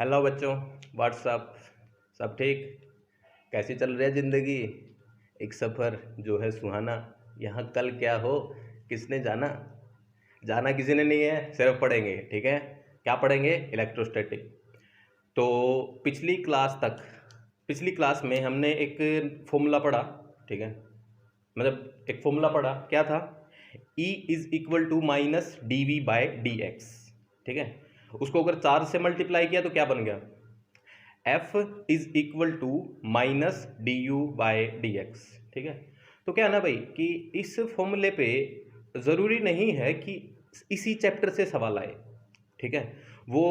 Hello बच्चों, WhatsApp. सब ठीक? कैसी चल रही है ज़िंदगी? एक सफ़र जो है सुहाना। यहाँ कल क्या हो किसने जाना? जाना किसी ने नहीं है, सिर्फ पढ़ेंगे। ठीक है, क्या पढ़ेंगे? इलेक्ट्रोस्टैटिक। तो पिछली क्लास में हमने एक फॉर्मूला पढ़ा। ठीक है, मतलब एक फॉर्मूला पढ़ा। क्या था? E is equal to minus D V by D X. ठीक है, उसको अगर 4 से मल्टीप्लाई किया तो क्या बन गया? F is equal to minus D you by D X. ठीक है, तो क्या है ना भाई कि इस फॉर्मूले पे ज़रूरी नहीं है कि इसी चैप्टर से सवाल आए। ठीक है, वो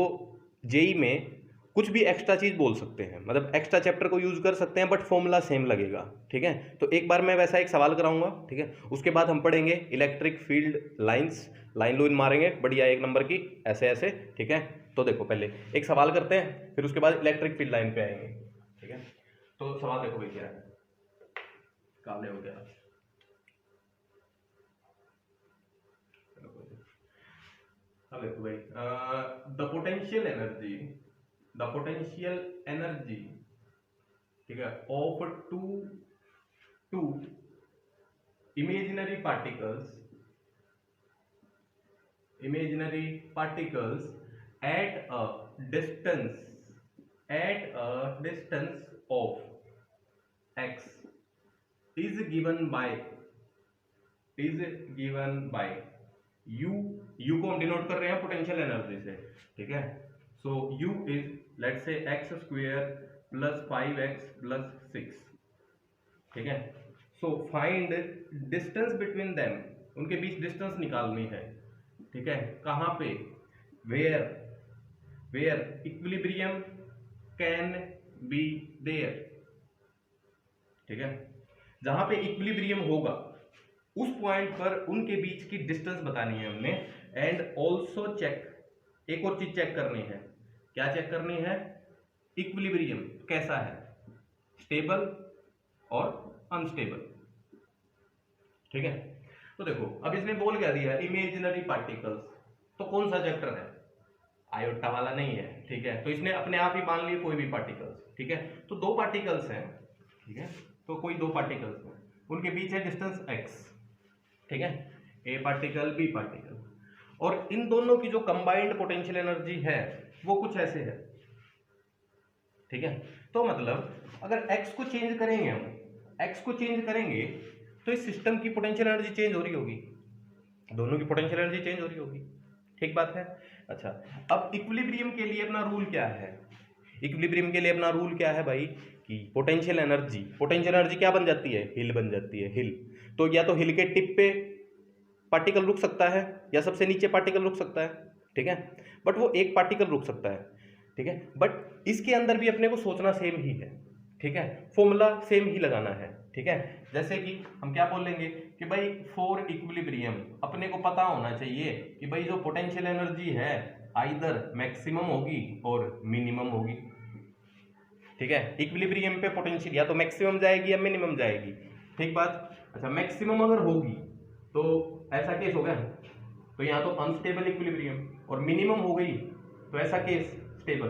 जेई में कुछ भी एक्स्ट्रा चीज़ बोल सकते हैं, मतलब एक्स्ट्रा चैप्टर को यूज़ कर सकते हैं, बट फॉर्मूला सेम लगेगा। ठीक है, तो एक बार मैं वैसा एक सवाल कराऊंगा। ठीक है, उसके बाद हम पढ़ेंगे इलेक्ट्रिक फील्ड लाइंस, लाइन लूइन मारेंगे बढ़िया 1 नंबर की, ऐसे ऐसे। ठीक है, तो देखो पहले एक सवाल करते हैं, फिर उसके बाद इलेक्ट्रिक फील्ड लाइन पे आएंगे। ठीक है, तो सवाल देखो भाई क्या है। काले हो गया। अब देखो भाई, द पोटेंशियल एनर्जी, ठीक है, of two imaginary particles at a distance of x is given by u को हम डिनोट कर रहे हैं पोटेंशियल एनर्जी से। ठीक है, so u is let's say X square plus 5x plus 6। ठीक है, so find distance between them, उनके बीच डिस्टेंस निकालनी है। ठीक है, कहाँ पे? Where equilibrium can be there. ठीक है, जहां पे इक्विलिब्रियम होगा उस पॉइंट पर उनके बीच की डिस्टेंस बतानी है हमने। एंड ऑल्सो चेक, एक और चीज चेक करनी है। क्या चेक करनी है? इक्विलिब्रियम कैसा है, स्टेबल और अनस्टेबल। ठीक है, तो देखो अब इसने बोल क्या दिया? Imaginary particles. तो कौन सा चैप्टर है? आयोटा वाला नहीं है। ठीक है, तो इसने अपने आप ही मान लिए कोई भी पार्टिकल्स। ठीक है, तो 2 पार्टिकल्स हैं। ठीक है, तो कोई 2 पार्टिकल्स हैं, उनके बीच है डिस्टेंस x। ठीक है, ए पार्टिकल बी पार्टिकल, और इन दोनों की जो कंबाइंड पोटेंशियल एनर्जी है वो कुछ ऐसे है। ठीक है, तो मतलब अगर x को चेंज करेंगे, हम x को चेंज करेंगे तो इस सिस्टम की पोटेंशियल एनर्जी चेंज हो रही होगी, दोनों की पोटेंशियल एनर्जी चेंज हो रही होगी। ठीक बात है। अच्छा, अब इक्विलिब्रियम के लिए अपना रूल क्या है? इक्विलिब्रियम के लिए अपना रूल क्या है भाई कि पोटेंशियल एनर्जी क्या बन जाती है? हिल बन जाती है, हिल। तो या तो हिल के टिप पे पार्टिकल रुक सकता है या सबसे नीचे पार्टिकल रुक सकता है। ठीक है, बट वो एक पार्टिकल रुक सकता है। ठीक है, बट इसके अंदर भी अपने को सोचना सेम ही है। ठीक है, फॉर्मूला सेम ही लगाना है। ठीक है, जैसे कि हम क्या बोलेंगे कि भाई फॉर इक्विलिब्रियम अपने को पता होना चाहिए कि भाई जो पोटेंशियल एनर्जी है आइदर मैक्सिमम होगी और मिनिमम होगी। ठीक है, इक्विलिब्रियम पे पोटेंशियल या तो मैक्सिमम जाएगी या मिनिमम जाएगी। ठीक बात। अच्छा, मैक्सिमम अगर होगी तो ऐसा केस हो गया, तो यहाँ तो अनस्टेबल इक्विलिब्रियम, और मिनिमम हो गई तो ऐसा केस स्टेबल।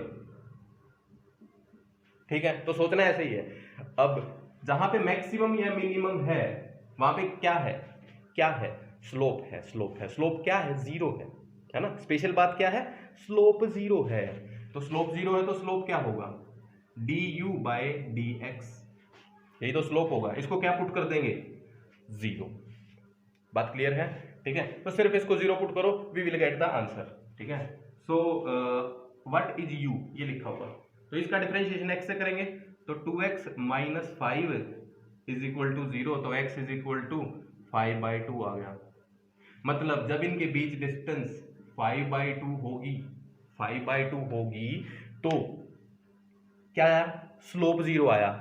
ठीक है, तो सोचना ऐसे ही है। अब जहां पे मैक्सिमम या मिनिमम है वहां पे क्या है? स्लोप है। स्लोप क्या है? 0 है ना। स्पेशल बात क्या है? स्लोप 0 है। तो स्लोप 0 है तो स्लोप क्या होगा? D you by D x, यही तो स्लोप होगा। इसको क्या पुट कर देंगे? 0। बात क्लियर है? ठीक है, तो सिर्फ इसको 0 पुट करो, we will get the answer. ठीक है, सो व्हाट इज u, ये लिखा हुआ। तो इसका डिफरेंशिएशन x से करेंगे तो 2x minus 5 is equal to 0, तो x इज इक्वल टू 5/2 आ गया। मतलब जब इनके बीच डिस्टेंस 5/2 होगी तो क्या आया? स्लोप 0 आया।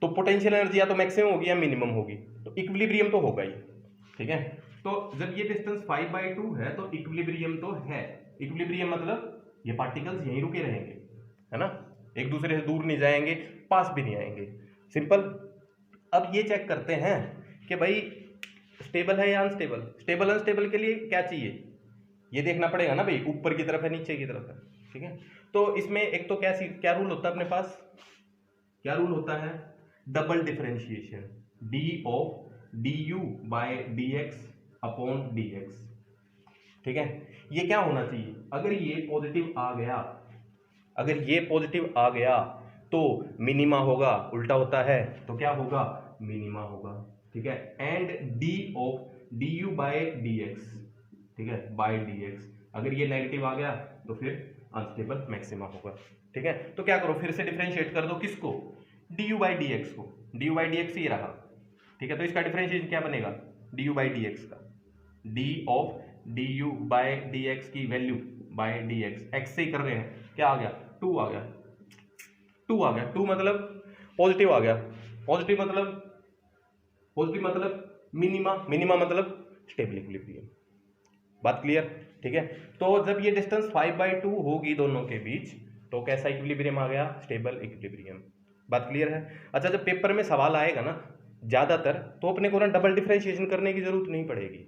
तो पोटेंशियल एनर्जी या तो मैक्सिमम होगी या मिनिमम होगी, तो इक्विलिब्रियम तो होगा ही। ठीक है, तो जब ये डिस्टेंस 5/2 है तो इक्विलिब्रियम तो है। इक्विलिब्रियम मतलब ये पार्टिकल्स यहीं रुके रहेंगे, है ना, एक दूसरे से दूर नहीं जाएंगे, पास भी नहीं आएंगे। सिंपल। अब ये चेक करते हैं कि भाई स्टेबल है या अनस्टेबल। स्टेबल अनस्टेबल के लिए क्या चाहिए ये देखना पड़ेगा ना भाई, ऊपर की तरफ है नीचे की तरफ है। ठीक है। तो इसमें एक तो क्या रूल होता है अपने पास, क्या रूल होता है, double differentiation, D of D you by D X upon D X. ठीक है, ये क्या होना चाहिए, अगर ये पॉजिटिव आ गया, अगर ये पॉजिटिव आ गया तो मिनिमा होगा, उल्टा होता है तो क्या होगा, मिनिमा होगा। ठीक है, and D of D you by D X, ठीक है, बाय डी एक्स, अगर ये नेगेटिव आ गया तो फिर अनस्टेबल मैक्सिमा होगा। ठीक है, तो क्या करो, फिर से डिफरेंशिएट कर दो, किसको, d you by D x को, d you by D x ही रहा। ठीक है, तो इसका डिफरेंशिएशन क्या बनेगा, d you by D x का, d of D you by D x की value by D x, x से ही कर रहे हैं, क्या आ गया, 2 आ गया, 2 आ गया, 2 मतलब पॉजिटिव आ गया, पॉजिटिव मतलब मिनिमा, मिनिमा मतलब स्टेबल इक्विलिब्रियम। बात क्लियर। ठीक है, तो जब ये डिस्टेंस 5/2 होगी दोनों के बीच तो कैसा इक्विलिब्रियम आ गया, स्टेबल इक्विलिब्रियम। बात क्लियर है। अच्छा, जब पेपर में सवाल आएगा ना ज्यादातर, तो अपने को ना डबल डिफरेंशिएशन करने की जरूरत नहीं पड़ेगी,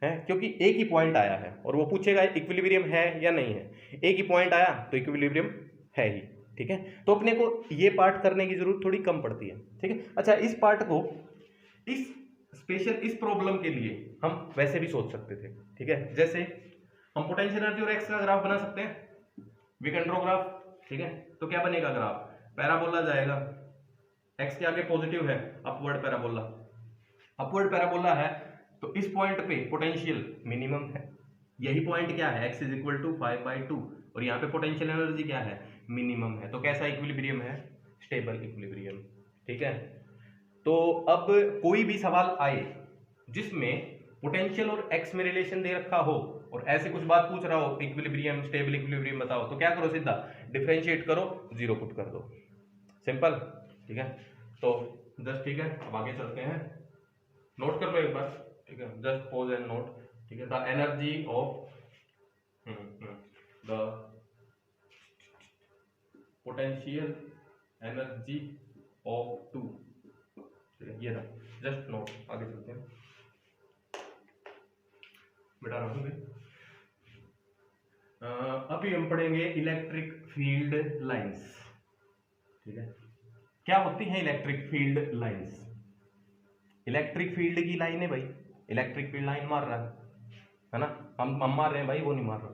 है, क्योंकि एक ही पॉइंट आया है और वो पूछेगा इक्विलिब्रियम है या नहीं है, एक ही पॉइंट आया तो इक्विलिब्रियम है ही। ठीक है, तो अपने को ये पार्ट करने की जरूरत थोड़ी कम पड़ती है। ठीक है, अच्छा, इस पार्ट को इस स्पेशल इस प्रॉब्लम के लिए हम वैसे भी सोच सकते थे। ठीक है, जैसे हम पोटेंशियल एनर्जी और एक्स का ग्राफ बना सकते हैं, वी कैन ड्रॉ ग्राफ। ठीक है, तो क्या बनेगा ग्राफ, पैराबोला जाएगा, एक्स के आगे पॉजिटिव है, अपवर्ड पैराबोला, अपवर्ड पैराबोला है तो इस पॉइंट पे पोटेंशियल मिनिमम है, यही पॉइंट क्या है, x इज इक्वल टू 5/2, और यहाँ पे पोटेंशियल एनर्जी क्या है, मिनिमम है, तो कैसा इक्विलिब्रियम है, स्टेबल इक्विलिब्रियम। ठीक है, तो अब कोई भी सवाल आए जिसमें पोटेंशियल और x में रिलेशन दे रखा हो और ऐसे कुछ बात पूछ रहा हो, इक्विलिब्रियम स्टेबल इक्विलिब्रियम बताओ, तो क्या करो, सीधा डिफरेंशिएट करो, 0 पुट कर दो, सिंपल। ठीक है, तो जस्ट, ठीक है, अब आगे चलते हैं, नोट कर लो एक बार। ठीक है, जस्ट पॉज एंड नोट। ठीक है, the energy of the potential energy of 2, ये रहा, जस्ट नोट, आगे चलते हैं, मिटा रहा हूँ। अभी हम पढ़ेंगे इलेक्ट्रिक फील्ड लाइंस। ठीक है, क्या होती है electric field lines, electric field की लाइन है भाई, इलेक्ट्रिक फील्ड लाइन मार रहा है ना, हम मार रहे हैं भाई, वो नहीं मार रहा।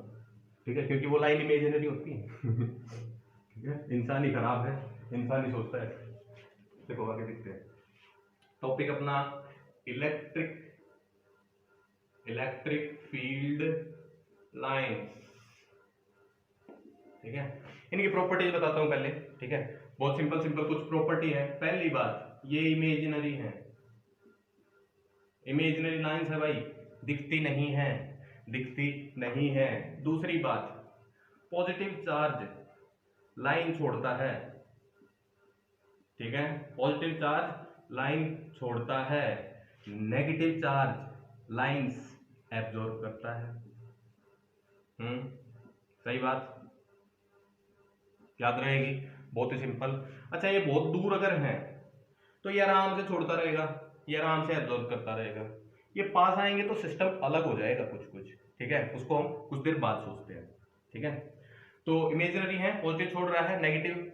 ठीक है, क्योंकि वो लाइन इमेजिनरी होती है। ठीक है, इंसान ही खराब है, इंसान ही सोचता है। देखो आगे देखते हैं, टॉपिक अपना इलेक्ट्रिक फील्ड लाइंस। ठीक है, इनकी प्रॉपर्टीज बताता हूं पहले। ठीक है, बहुत सिंपल कुछ प्रॉपर्टी है। पहली बात, ये इमेजिनरी है, इमेजिनरी लाइंस है भाई, दिखती नहीं है। दूसरी बात, पॉजिटिव चार्ज लाइन छोड़ता है। ठीक है, पॉजिटिव चार्ज लाइन छोड़ता है, नेगेटिव चार्ज लाइंस एब्जॉर्ब करता है। सही बात, याद रहेगी, बहुत ही सिंपल। अच्छा, ये बहुत दूर अगर है तो ये आराम से छोड़ता रहेगा, ये आराम से एब्जॉर्ब करता रहेगा। ये पास आएंगे तो सिस्टम अलग हो जाएगा कुछ। ठीक है, उसको हम कुछ देर बाद सोचते हैं। ठीक है, तो इमेजिनरी है, पॉजिटिव छोड़ रहा है, नेगेटिव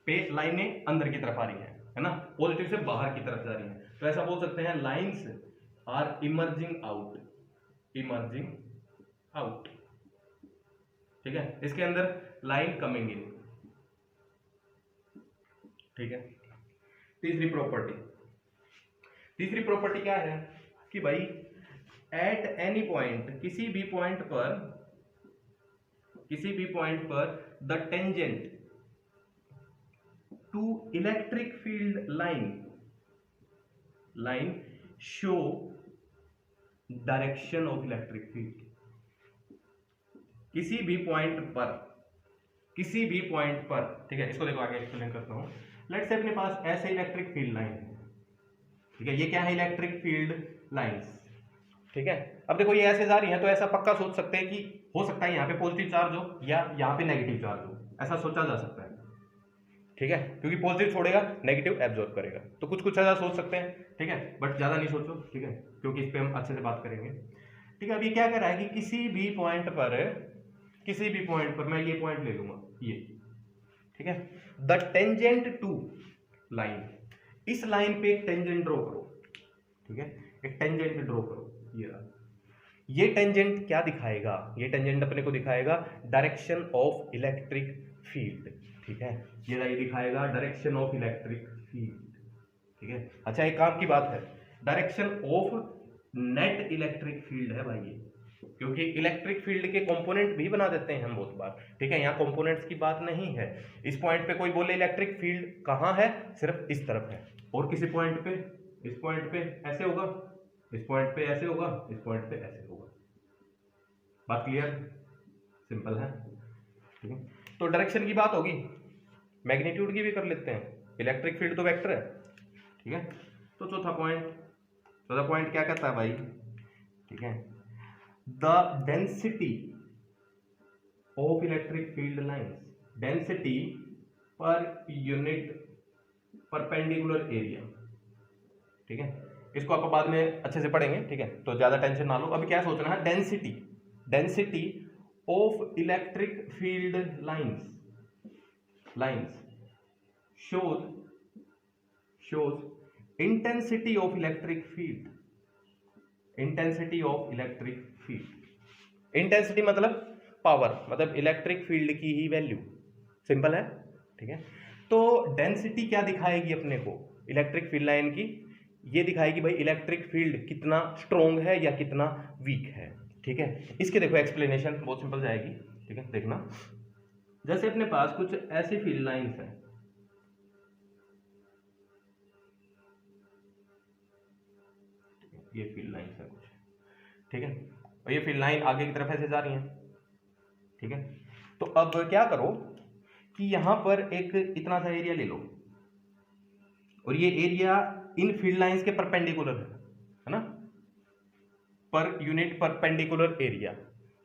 पे लाइनें अंदर की तरफ आ रही है ना, पॉजिटिव से बाहर की तरफ जा रही है, तो ऐसा बोल सकते हैं लाइंस आर इमर्जिंग आउट। ठीक है, इसके अंदर लाइन कमिंग इन। ठीक है, तीसरी प्रॉपर्टी क्या है कि भाई एट एनी पॉइंट, किसी भी पॉइंट पर the tangent to electric field line show direction of electric field. किसी भी पॉइंट पर, ठीक है, इसको देखो आगे एक्सप्लेन करता हूं। लेट्स से अपने पास ऐसे इलेक्ट्रिक फील्ड लाइन है। ठीक है, ये क्या है, इलेक्ट्रिक फील्ड लाइंस। ठीक है, अब देखो ये ऐसे जा रही है, तो ऐसा पक्का सोच सकते हैं कि हो सकता है यहाँ पे पॉजिटिव चार्ज हो या यहाँ पे नेगेटिव चार्ज हो, ऐसा सोचा जा सकता है। ठीक है, क्योंकि पॉजिटिव छोड़ेगा, नेगेटिव एब्जॉर्ब करेगा, तो कुछ ऐसा सोच सकते हैं। ठीक है, बट ज्यादा नहीं सोचो। ठीक है, क्योंकि इस पे हम अच्छे से बात करेंगे। ठीक है, अब ये क्या कर रहा है कि किसी भी पॉइंट पर किसी भी पॉइंट पर, मैं ये पॉइंट ले लूंगा ये, ठीक है। द टेंजेंट टू लाइन, इस लाइन पे एक टेंजेंट ड्रॉ करो, ठीक है, एक टेंजेंट ड्रॉ करो। ये टेंजेंट क्या दिखाएगा? ये टेंजेंट अपने को दिखाएगा डायरेक्शन ऑफ इलेक्ट्रिक फील्ड, ठीक है। ये दिखाएगा डायरेक्शन ऑफ इलेक्ट्रिक फील्ड, ठीक है। अच्छा, एक काम की बात है, direction of net electric field है भाई ये, क्योंकि इलेक्ट्रिक फील्ड के कंपोनेंट भी बना देते हैं हम बहुत बार, ठीक है। यहाँ कंपोनेंट्स की बात नहीं है। इस पॉइंट पे कोई बोले इलेक्ट्रिक फील्ड कहाँ है, सिर्फ इस तरफ है, और किसी पॉइंट पे, इस पॉइंट पे ऐसे होगा, इस पॉइंट पे ऐसे होगा, इस पॉइंट पे ऐसे होगा। बात क्लियर? सिंपल है, ठीक है। तो डायरेक्शन की बात होगी, मैग्नीट्यूड की भी कर लेते हैं, इलेक्ट्रिक फील्ड तो वेक्टर है, ठीक है। तो चौथा पॉइंट क्या कहता है भाई, ठीक है, the density of electric field lines, density per unit perpendicular area, ठीक है। इसको आप बाद में अच्छे से पढ़ेंगे, ठीक है, तो ज्यादा टेंशन ना लो। अभी क्या सोचना है, density of electric field lines shows intensity of electric field, intensity मतलब पावर, मतलब इलेक्ट्रिक फील्ड की ही वैल्यू, सिंपल है, ठीक है। तो डेंसिटी क्या दिखाएगी अपने को इलेक्ट्रिक फील्ड लाइन की? ये दिखाएगी भाई इलेक्ट्रिक फील्ड कितना स्ट्रॉन्ग है या कितना वीक है, ठीक है। इसके देखो एक्सप्लेनेशन बहुत सिंपल जाएगी, ठीक है, देखना। जैसे अपने पास कुछ ऐसी फील्ड लाइंस हैं, ये फील्ड लाइंस है कुछ, ठीक है, और ये फील्ड लाइन आगे की तरफ ऐसे जा रही है, ठीक है। तो अब क्या करो कि यहां पर एक इतना सा एरिया ले लो, और ये एरिया इन फील्ड लाइंस के परपेंडिकुलर है ना, पर यूनिट परपेंडिकुलर एरिया।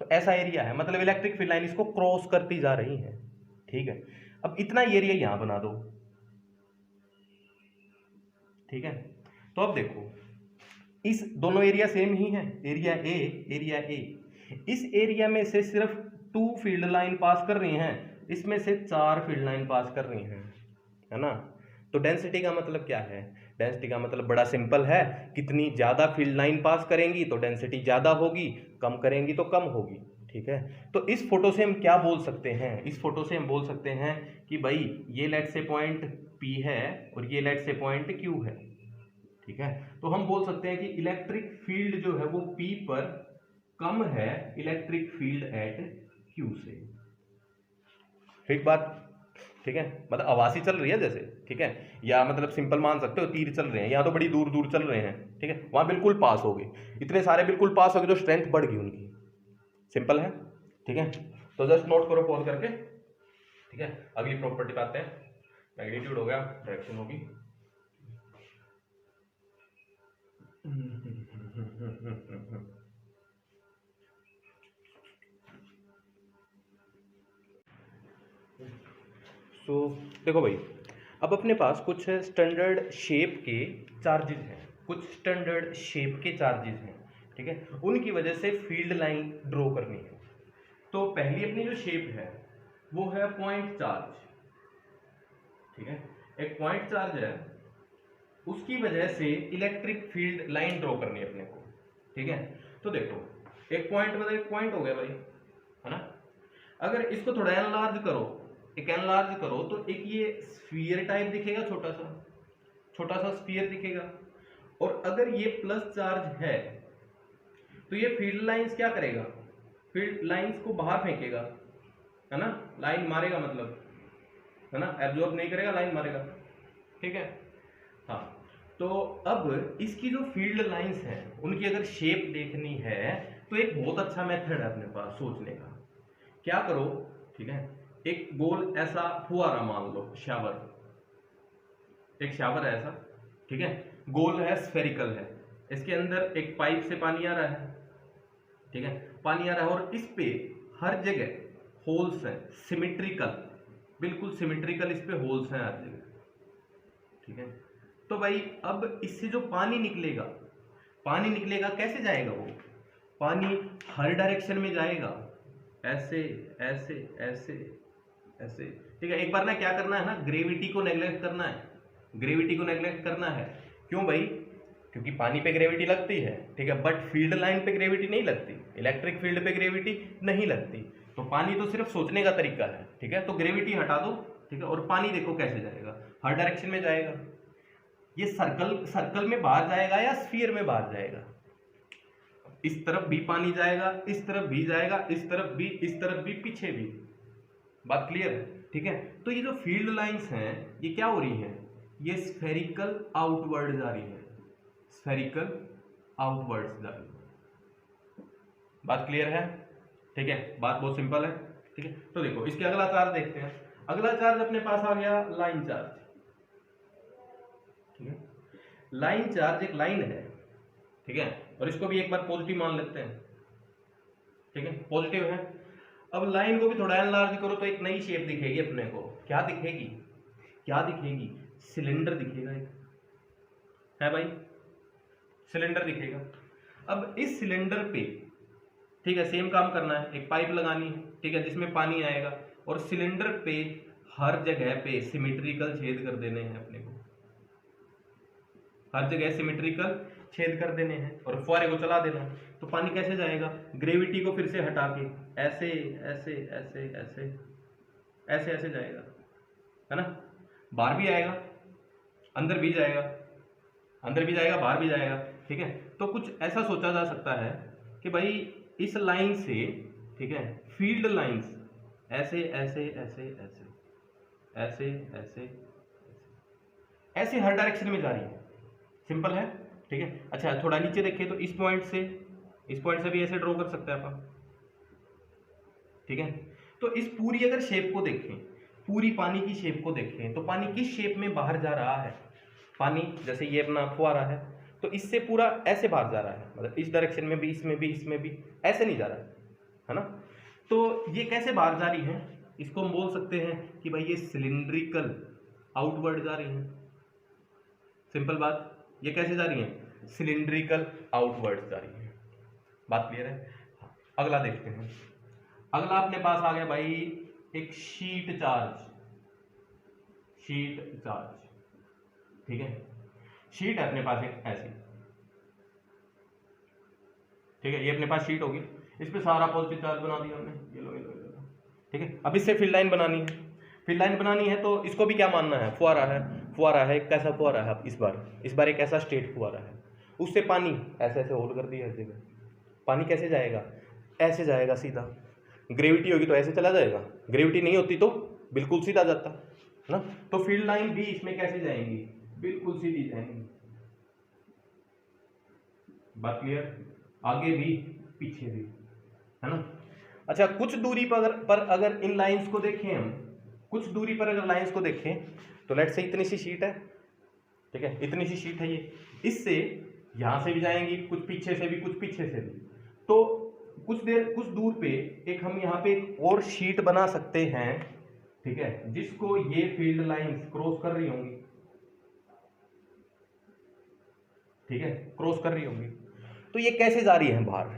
तो ऐसा एरिया है, मतलब इलेक्ट्रिक फील्ड लाइन इसको क्रॉस करती जा रही है, ठीक है। अब इतना एरिया यहां बना दो, ठीक है। तो अब देखो, इस दोनों एरिया सेम ही है, एरिया ए। इस एरिया में से सिर्फ 2 फील्ड लाइन पास कर रही हैं, इसमें से 4 फील्ड लाइन पास कर रही हैं, है ना। तो डेंसिटी का मतलब क्या है? डेंसिटी का मतलब बड़ा सिंपल है, कितनी ज्यादा फील्ड लाइन पास करेंगी तो डेंसिटी ज्यादा होगी, कम करेंगी तो कम होगी, ठीक है। तो इस फोटो से हम क्या बोल सकते हैं? इस फोटो से हम बोल सकते हैं कि भाई ये लेट से पॉइंट P है और ये लेट से पॉइंट Q है, ठीक है। तो हम बोल सकते हैं कि इलेक्ट्रिक फील्ड जो है वो P पर कम है इलेक्ट्रिक फील्ड एट Q से, ठीक बात, ठीक है। मतलब आवासी चल रही है जैसे, ठीक है, या मतलब सिंपल मान सकते हो तीर चल रहे हैं, यहाँ तो बड़ी दूर दूर चल रहे हैं, ठीक है, वहां बिल्कुल पास हो गए, इतने सारे बिल्कुल पास हो गए तो स्ट्रेंथ बढ़ गई उनकी, सिंपल है, ठीक है। तो जस्ट नोट करो पॉज करके, ठीक है। अगली प्रॉपर्टी पे आते हैं, मैग्नीट्यूड हो गया, डायरेक्शन होगी। तो देखो भाई, अब अपने पास कुछ स्टैंडर्ड शेप के चार्जेस हैं, ठीक है, उनकी वजह से फील्ड लाइन ड्रॉ करनी है। तो पहली अपनी जो शेप है वो है पॉइंट चार्ज, ठीक है, एक पॉइंट चार्ज है, उसकी वजह से इलेक्ट्रिक फील्ड लाइन ड्रॉ करनी है अपने को, ठीक है। तो देखो, एक पॉइंट मतलब एक पॉइंट हो गया भाई, है ना। अगर इसको थोड़ा एनलार्ज करो तो एक ये स्फीयर टाइप दिखेगा, छोटा सा स्फीयर दिखेगा। और अगर ये प्लस चार्ज है तो ये फील्ड लाइंस क्या करेगा? फील्ड लाइंस को बाहर फेंकेगा, है ना, लाइन मारेगा, मतलब है ना, एब्जॉर्ब नहीं करेगा, लाइन मारेगा, ठीक है। हाँ, तो अब इसकी जो फील्ड लाइंस हैं उनकी अगर शेप देखनी है तो एक बहुत अच्छा मेथड है अपने पास सोचने का। क्या करो, ठीक है, एक गोल ऐसा फुहारा मान लो, एक शावर है ऐसा, ठीक है, गोल है, स्फेरिकल है, इसके अंदर एक पाइप से पानी आ रहा है, ठीक है, पानी आ रहा है, और इस पे हर जगह होल्स हैं, सिमेट्रिकल, बिल्कुल सिमेट्रिकल इस पे होल्स हैं हर जगह, ठीक है। तो भाई अब इससे जो पानी निकलेगा कैसे जाएगा? वो पानी हर डायरेक्शन में जाएगा, ऐसे ऐसे ऐसे ऐसे, ठीक है। एक बार ना क्या करना है ना, ग्रेविटी को नेग्लेक्ट करना है, ग्रेविटी को नेग्लेक्ट करना है। क्यों भाई? क्योंकि पानी पे ग्रेविटी लगती है, ठीक है, बट फील्ड लाइन पे ग्रेविटी नहीं लगती, इलेक्ट्रिक फील्ड पे ग्रेविटी नहीं लगती। तो पानी तो सिर्फ सोचने का तरीका है, ठीक है। तो ग्रेविटी हटा दो, ठीक है, और पानी देखो कैसे जाएगा, हर डायरेक्शन में जाएगा। ये सर्कल में बाहर जाएगा या स्फीयर में बाहर जाएगा? इस तरफ भी पानी जाएगा, इस तरफ भी जाएगा, इस तरफ भी, इस तरफ भी, पीछे भी। बात क्लियर है, ठीक है। तो ये जो फील्ड लाइंस हैं ये क्या हो रही हैं? ये स्फेरिकल आउटवर्ड जा रही है, स्फेरिकल आउटवर्ड्स जा रही है। बात क्लियर है, ठीक है, बात बहुत सिंपल है, ठीक है। तो देखो इसके अगला चार्ज देखते हैं। अगला चार्ज अपने पास आ गया लाइन चार्ज, ठीक है। लाइन चार्ज एक लाइन है, ठीक है, और इसको भी एक बार पॉजिटिव मान लेते हैं, ठीक है, पॉजिटिव है। अब लाइन को भी थोड़ा एनलार्ज करो तो एक नई शेप दिखेगी अपने को। क्या दिखेगी? क्या दिखेगी? सिलेंडर दिखेगा एक, है भाई, सिलेंडर दिखेगा। अब इस सिलेंडर पे, ठीक है, सेम काम करना है, एक पाइप लगानी है, ठीक है, जिसमें पानी आएगा, और सिलेंडर पे हर जगह पे सिमेट्रिकल छेद कर देने हैं अपने को, हर जगह सिमेट्रिकल छेद कर देने हैं, और फुहारे को चला देना है। तो पानी कैसे जाएगा? ग्रेविटी को फिर से हटा के ऐसे ऐसे ऐसे ऐसे ऐसे ऐसे जाएगा, है ना। बाहर भी आएगा, अंदर भी जाएगा, अंदर भी जाएगा, बाहर भी जाएगा, ठीक है। तो कुछ ऐसा सोचा जा सकता है कि भाई इस लाइन से, ठीक है, फील्ड लाइंस ऐसे ऐसे ऐसे ऐसे ऐसे ऐसे ऐसे हर डायरेक्शन में जा रही है। सिंपल है, ठीक है। अच्छा थोड़ा नीचे देखें तो इस पॉइंट से भी ऐसे ड्रॉ कर सकते हैं अपन, ठीक है। तो इस पूरी अगर शेप को देखें, पूरी पानी की शेप को देखें, तो पानी किस शेप में बाहर जा रहा है? पानी जैसे ये अपना फुहारा है, तो इससे पूरा ऐसे बाहर जा रहा है, मतलब इस डायरेक्शन में भी, इसमें भी, इसमें भी, ऐसे नहीं जा रहा है ना। तो ये कैसे बाहर जा रही है? इसको हम बोल सकते हैं कि भाई ये सिलिंड्रिकल आउटवर्ड जा रही है। सिंपल बात, ये कैसे जा रही है? सिलिंड्रिकल आउटवर्ड जा रही है। बात क्लियर है? अगला देखते हैं। अगला अपने पास आ गया भाई एक शीट चार्ज, शीट चार्ज, ठीक है। शीट है अपने पास एक ऐसी, ठीक है, ये अपने पास शीट होगी, इस पे सारा पॉजिटिव चार्ज बना दिया हमने, ये लो ये लो ये लो, ठीक है। अब इससे फील्ड लाइन बनानी है, फील्ड लाइन बनानी है तो इसको भी क्या मानना है? फुहारा है, फुहारा है, कैसा फुहारा है? इस बार एक ऐसा स्ट्रेट फुहारा है, उससे पानी ऐसे ऐसे होल्ड कर दिया हर जगह। पानी कैसे जाएगा? ऐसे जाएगा सीधा। ग्रेविटी होगी तो ऐसे चला जाएगा, ग्रेविटी नहीं होती तो बिल्कुल सीधा जाता है ना। तो फील्ड लाइन भी इसमें कैसे जाएंगी? बिल्कुल सीधी जाएंगी। बात क्लियर? आगे भी पीछे भी, है ना। अच्छा कुछ दूरी पर अगर इन लाइंस को देखें हम, कुछ दूरी पर अगर लाइंस को देखें तो लेट्स से इतनी सी शीट है, ठीक है, इतनी सी शीट है ये, इससे यहां से भी जाएंगी, कुछ पीछे से भी, कुछ पीछे से भी। तो कुछ दूर पे एक हम यहाँ पे एक और शीट बना सकते हैं, ठीक है, जिसको ये फील्ड लाइंस क्रॉस कर रही होंगी, ठीक है, क्रॉस कर रही होंगी। तो ये कैसे जा रही है बाहर?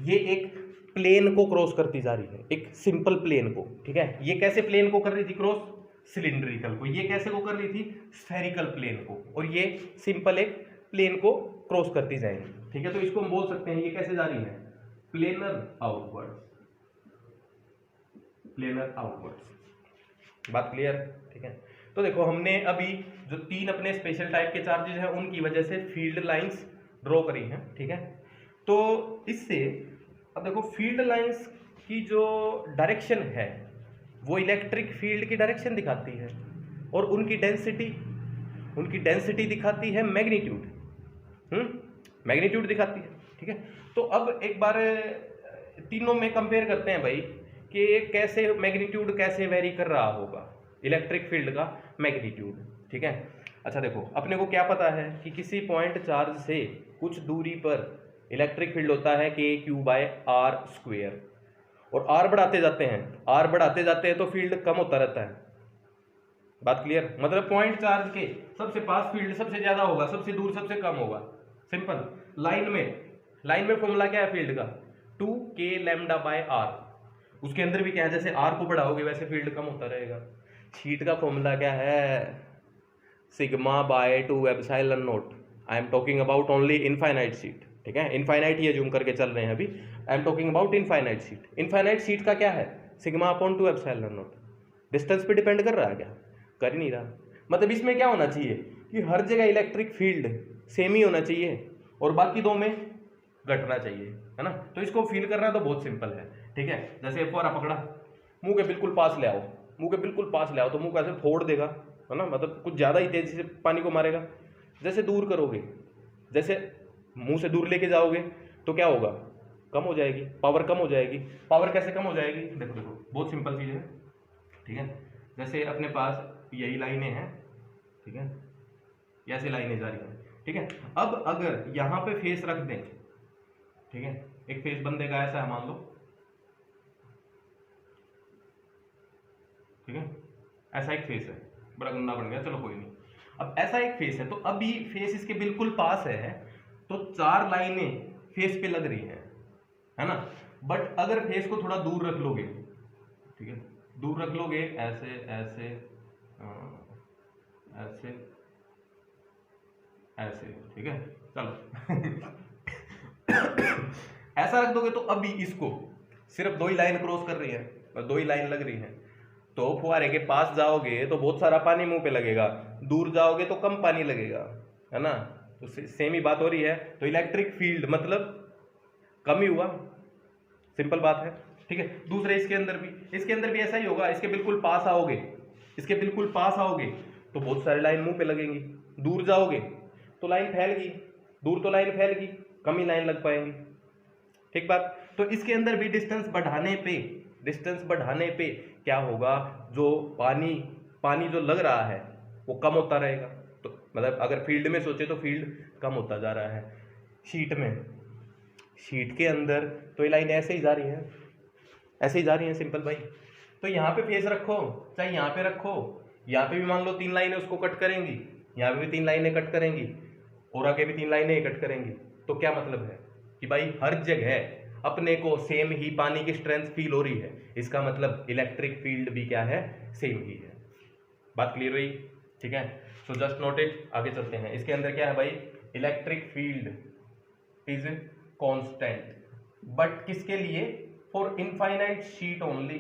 ये एक प्लेन को क्रॉस करती जा रही है, एक सिंपल प्लेन को, ठीक है। ये कैसे प्लेन को कर रही थी क्रॉस? सिलिंड्रिकल को। ये कैसे को कर रही थी? स्फेरिकल प्लेन को। और ये सिंपल एक प्लेन को क्रॉस करती जाएंगी, ठीक है। तो इसको हम बोल सकते हैं ये कैसे जा रही है? Planar outwards, planar outwards. बात क्लियर, ठीक है। तो देखो हमने अभी जो तीन अपने स्पेशल टाइप के चार्जेस हैं उनकी वजह से फील्ड लाइंस ड्रॉ करी हैं, ठीक है। तो इससे अब देखो फील्ड लाइंस की जो डायरेक्शन है वो इलेक्ट्रिक फील्ड की डायरेक्शन दिखाती है, और उनकी डेंसिटी दिखाती है मैग्नीट्यूड, मैग्नीट्यूड दिखाती है, ठीक है। तो अब एक बार तीनों में कंपेयर करते हैं भाई कि कैसे मैग्नीट्यूड कैसे वेरी कर रहा होगा इलेक्ट्रिक फील्ड का मैग्नीट्यूड, ठीक है। अच्छा देखो अपने को क्या पता है कि किसी पॉइंट चार्ज से कुछ दूरी पर इलेक्ट्रिक फील्ड होता है k/r², और r बढ़ाते जाते हैं तो फील्ड कम होता रहता है। बात क्लियर? मतलब पॉइंट चार्ज के सबसे पास फील्ड सबसे ज्यादा होगा, सबसे दूर सबसे कम होगा। सिंपल। लाइन में फॉर्मूला क्या है फील्ड का? 2k λ/r। उसके अंदर भी क्या है, जैसे आर को बढ़ाओगे वैसे फील्ड कम होता रहेगा। शीट का फॉर्मूला क्या है, sigma bye 2 epsilon not. I am talking about only infinite sheet, ठीक है, इनफाइनाइट ये जूम करके चल रहे हैं अभी, I am talking about infinite sheet. Infinite sheet का क्या है, sigma upon 2 epsilon not. Distance पे डिपेंड कर रहा है क्या, कर ही नहीं रहा। मतलब इसमें क्या होना चाहिए कि हर जगह इलेक्ट्रिक फील्ड सेम ही होना चाहिए और बाकी दो में घटना चाहिए, है ना। तो इसको फील करना तो बहुत सिंपल है, ठीक है। जैसे फुहारा पकड़ा, मुंह के बिल्कुल पास ले आओ, मुंह के बिल्कुल पास ले आओ तो मुंह कैसे फोड़ देगा, है ना, मतलब कुछ ज़्यादा ही तेजी से पानी को मारेगा। जैसे दूर करोगे, जैसे मुंह से दूर लेके जाओगे तो क्या होगा, कम हो जाएगी, पावर कम हो जाएगी। पावर कैसे कम हो जाएगी, देखो देखो बहुत सिंपल चीज़ है, ठीक है। जैसे अपने पास यही लाइनें हैं, ठीक है, ऐसी लाइनें जा रही हैं, ठीक है। अब अगर यहाँ पे फेस रख दें, ठीक है, एक फेस बंदे का ऐसा है मान लो, ठीक है, ऐसा एक फेस है, बड़ा गंदा बन गया, चलो कोई नहीं। अब ऐसा एक फेस है, तो अभी फेस इसके बिल्कुल पास है, तो 4 लाइनें फेस पे लग रही हैं, है ना। बट अगर फेस को थोड़ा दूर रख लोगे, ठीक है, दूर रख लोगे ऐसे ऐसे ऐसे ऐसे, ठीक है, चलो ऐसा रख दोगे तो अभी इसको सिर्फ 2 ही लाइन क्रॉस कर रही है और 2 ही लाइन लग रही है। तो फुहारे के पास जाओगे तो बहुत सारा पानी मुंह पे लगेगा, दूर जाओगे तो कम पानी लगेगा, है ना। तो सेम ही बात हो रही है, तो इलेक्ट्रिक फील्ड मतलब कम ही हुआ, सिंपल बात है, ठीक है। दूसरे इसके अंदर भी ऐसा ही होगा। इसके बिल्कुल पास आओगे, इसके बिल्कुल पास आओगे तो बहुत सारी लाइन मुंह पे लगेंगी, दूर जाओगे तो लाइन फैल गई, दूर तो लाइन फैल गई, कम ही लाइन लग पाएंगी, ठीक बात। तो इसके अंदर भी डिस्टेंस बढ़ाने पे क्या होगा, जो पानी जो लग रहा है वो कम होता रहेगा। तो मतलब अगर फील्ड में सोचे तो फील्ड कम होता जा रहा है। शीट के अंदर तो ये लाइन ऐसे ही जा रही है, ऐसे ही जा रही है, सिंपल भाई। तो यहाँ पे फेस रखो चाहे यहाँ पे रखो, यहाँ पे भी मान लो 3 लाइनें उसको कट करेंगी, यहाँ पे भी 3 लाइनें कट करेंगी और आगे भी 3 लाइनें कट करेंगी। तो क्या मतलब है कि भाई हर जगह अपने को सेम ही पानी की स्ट्रेंथ फील हो रही है, इसका मतलब इलेक्ट्रिक फील्ड भी क्या है, सेम ही है। बात क्लियर हुई, ठीक है। सो जस्ट नोट इट, आगे चलते हैं। इसके अंदर क्या है भाई, electric field is constant, but किसके लिए, फॉर इनफाइनाइट शीट ओनली,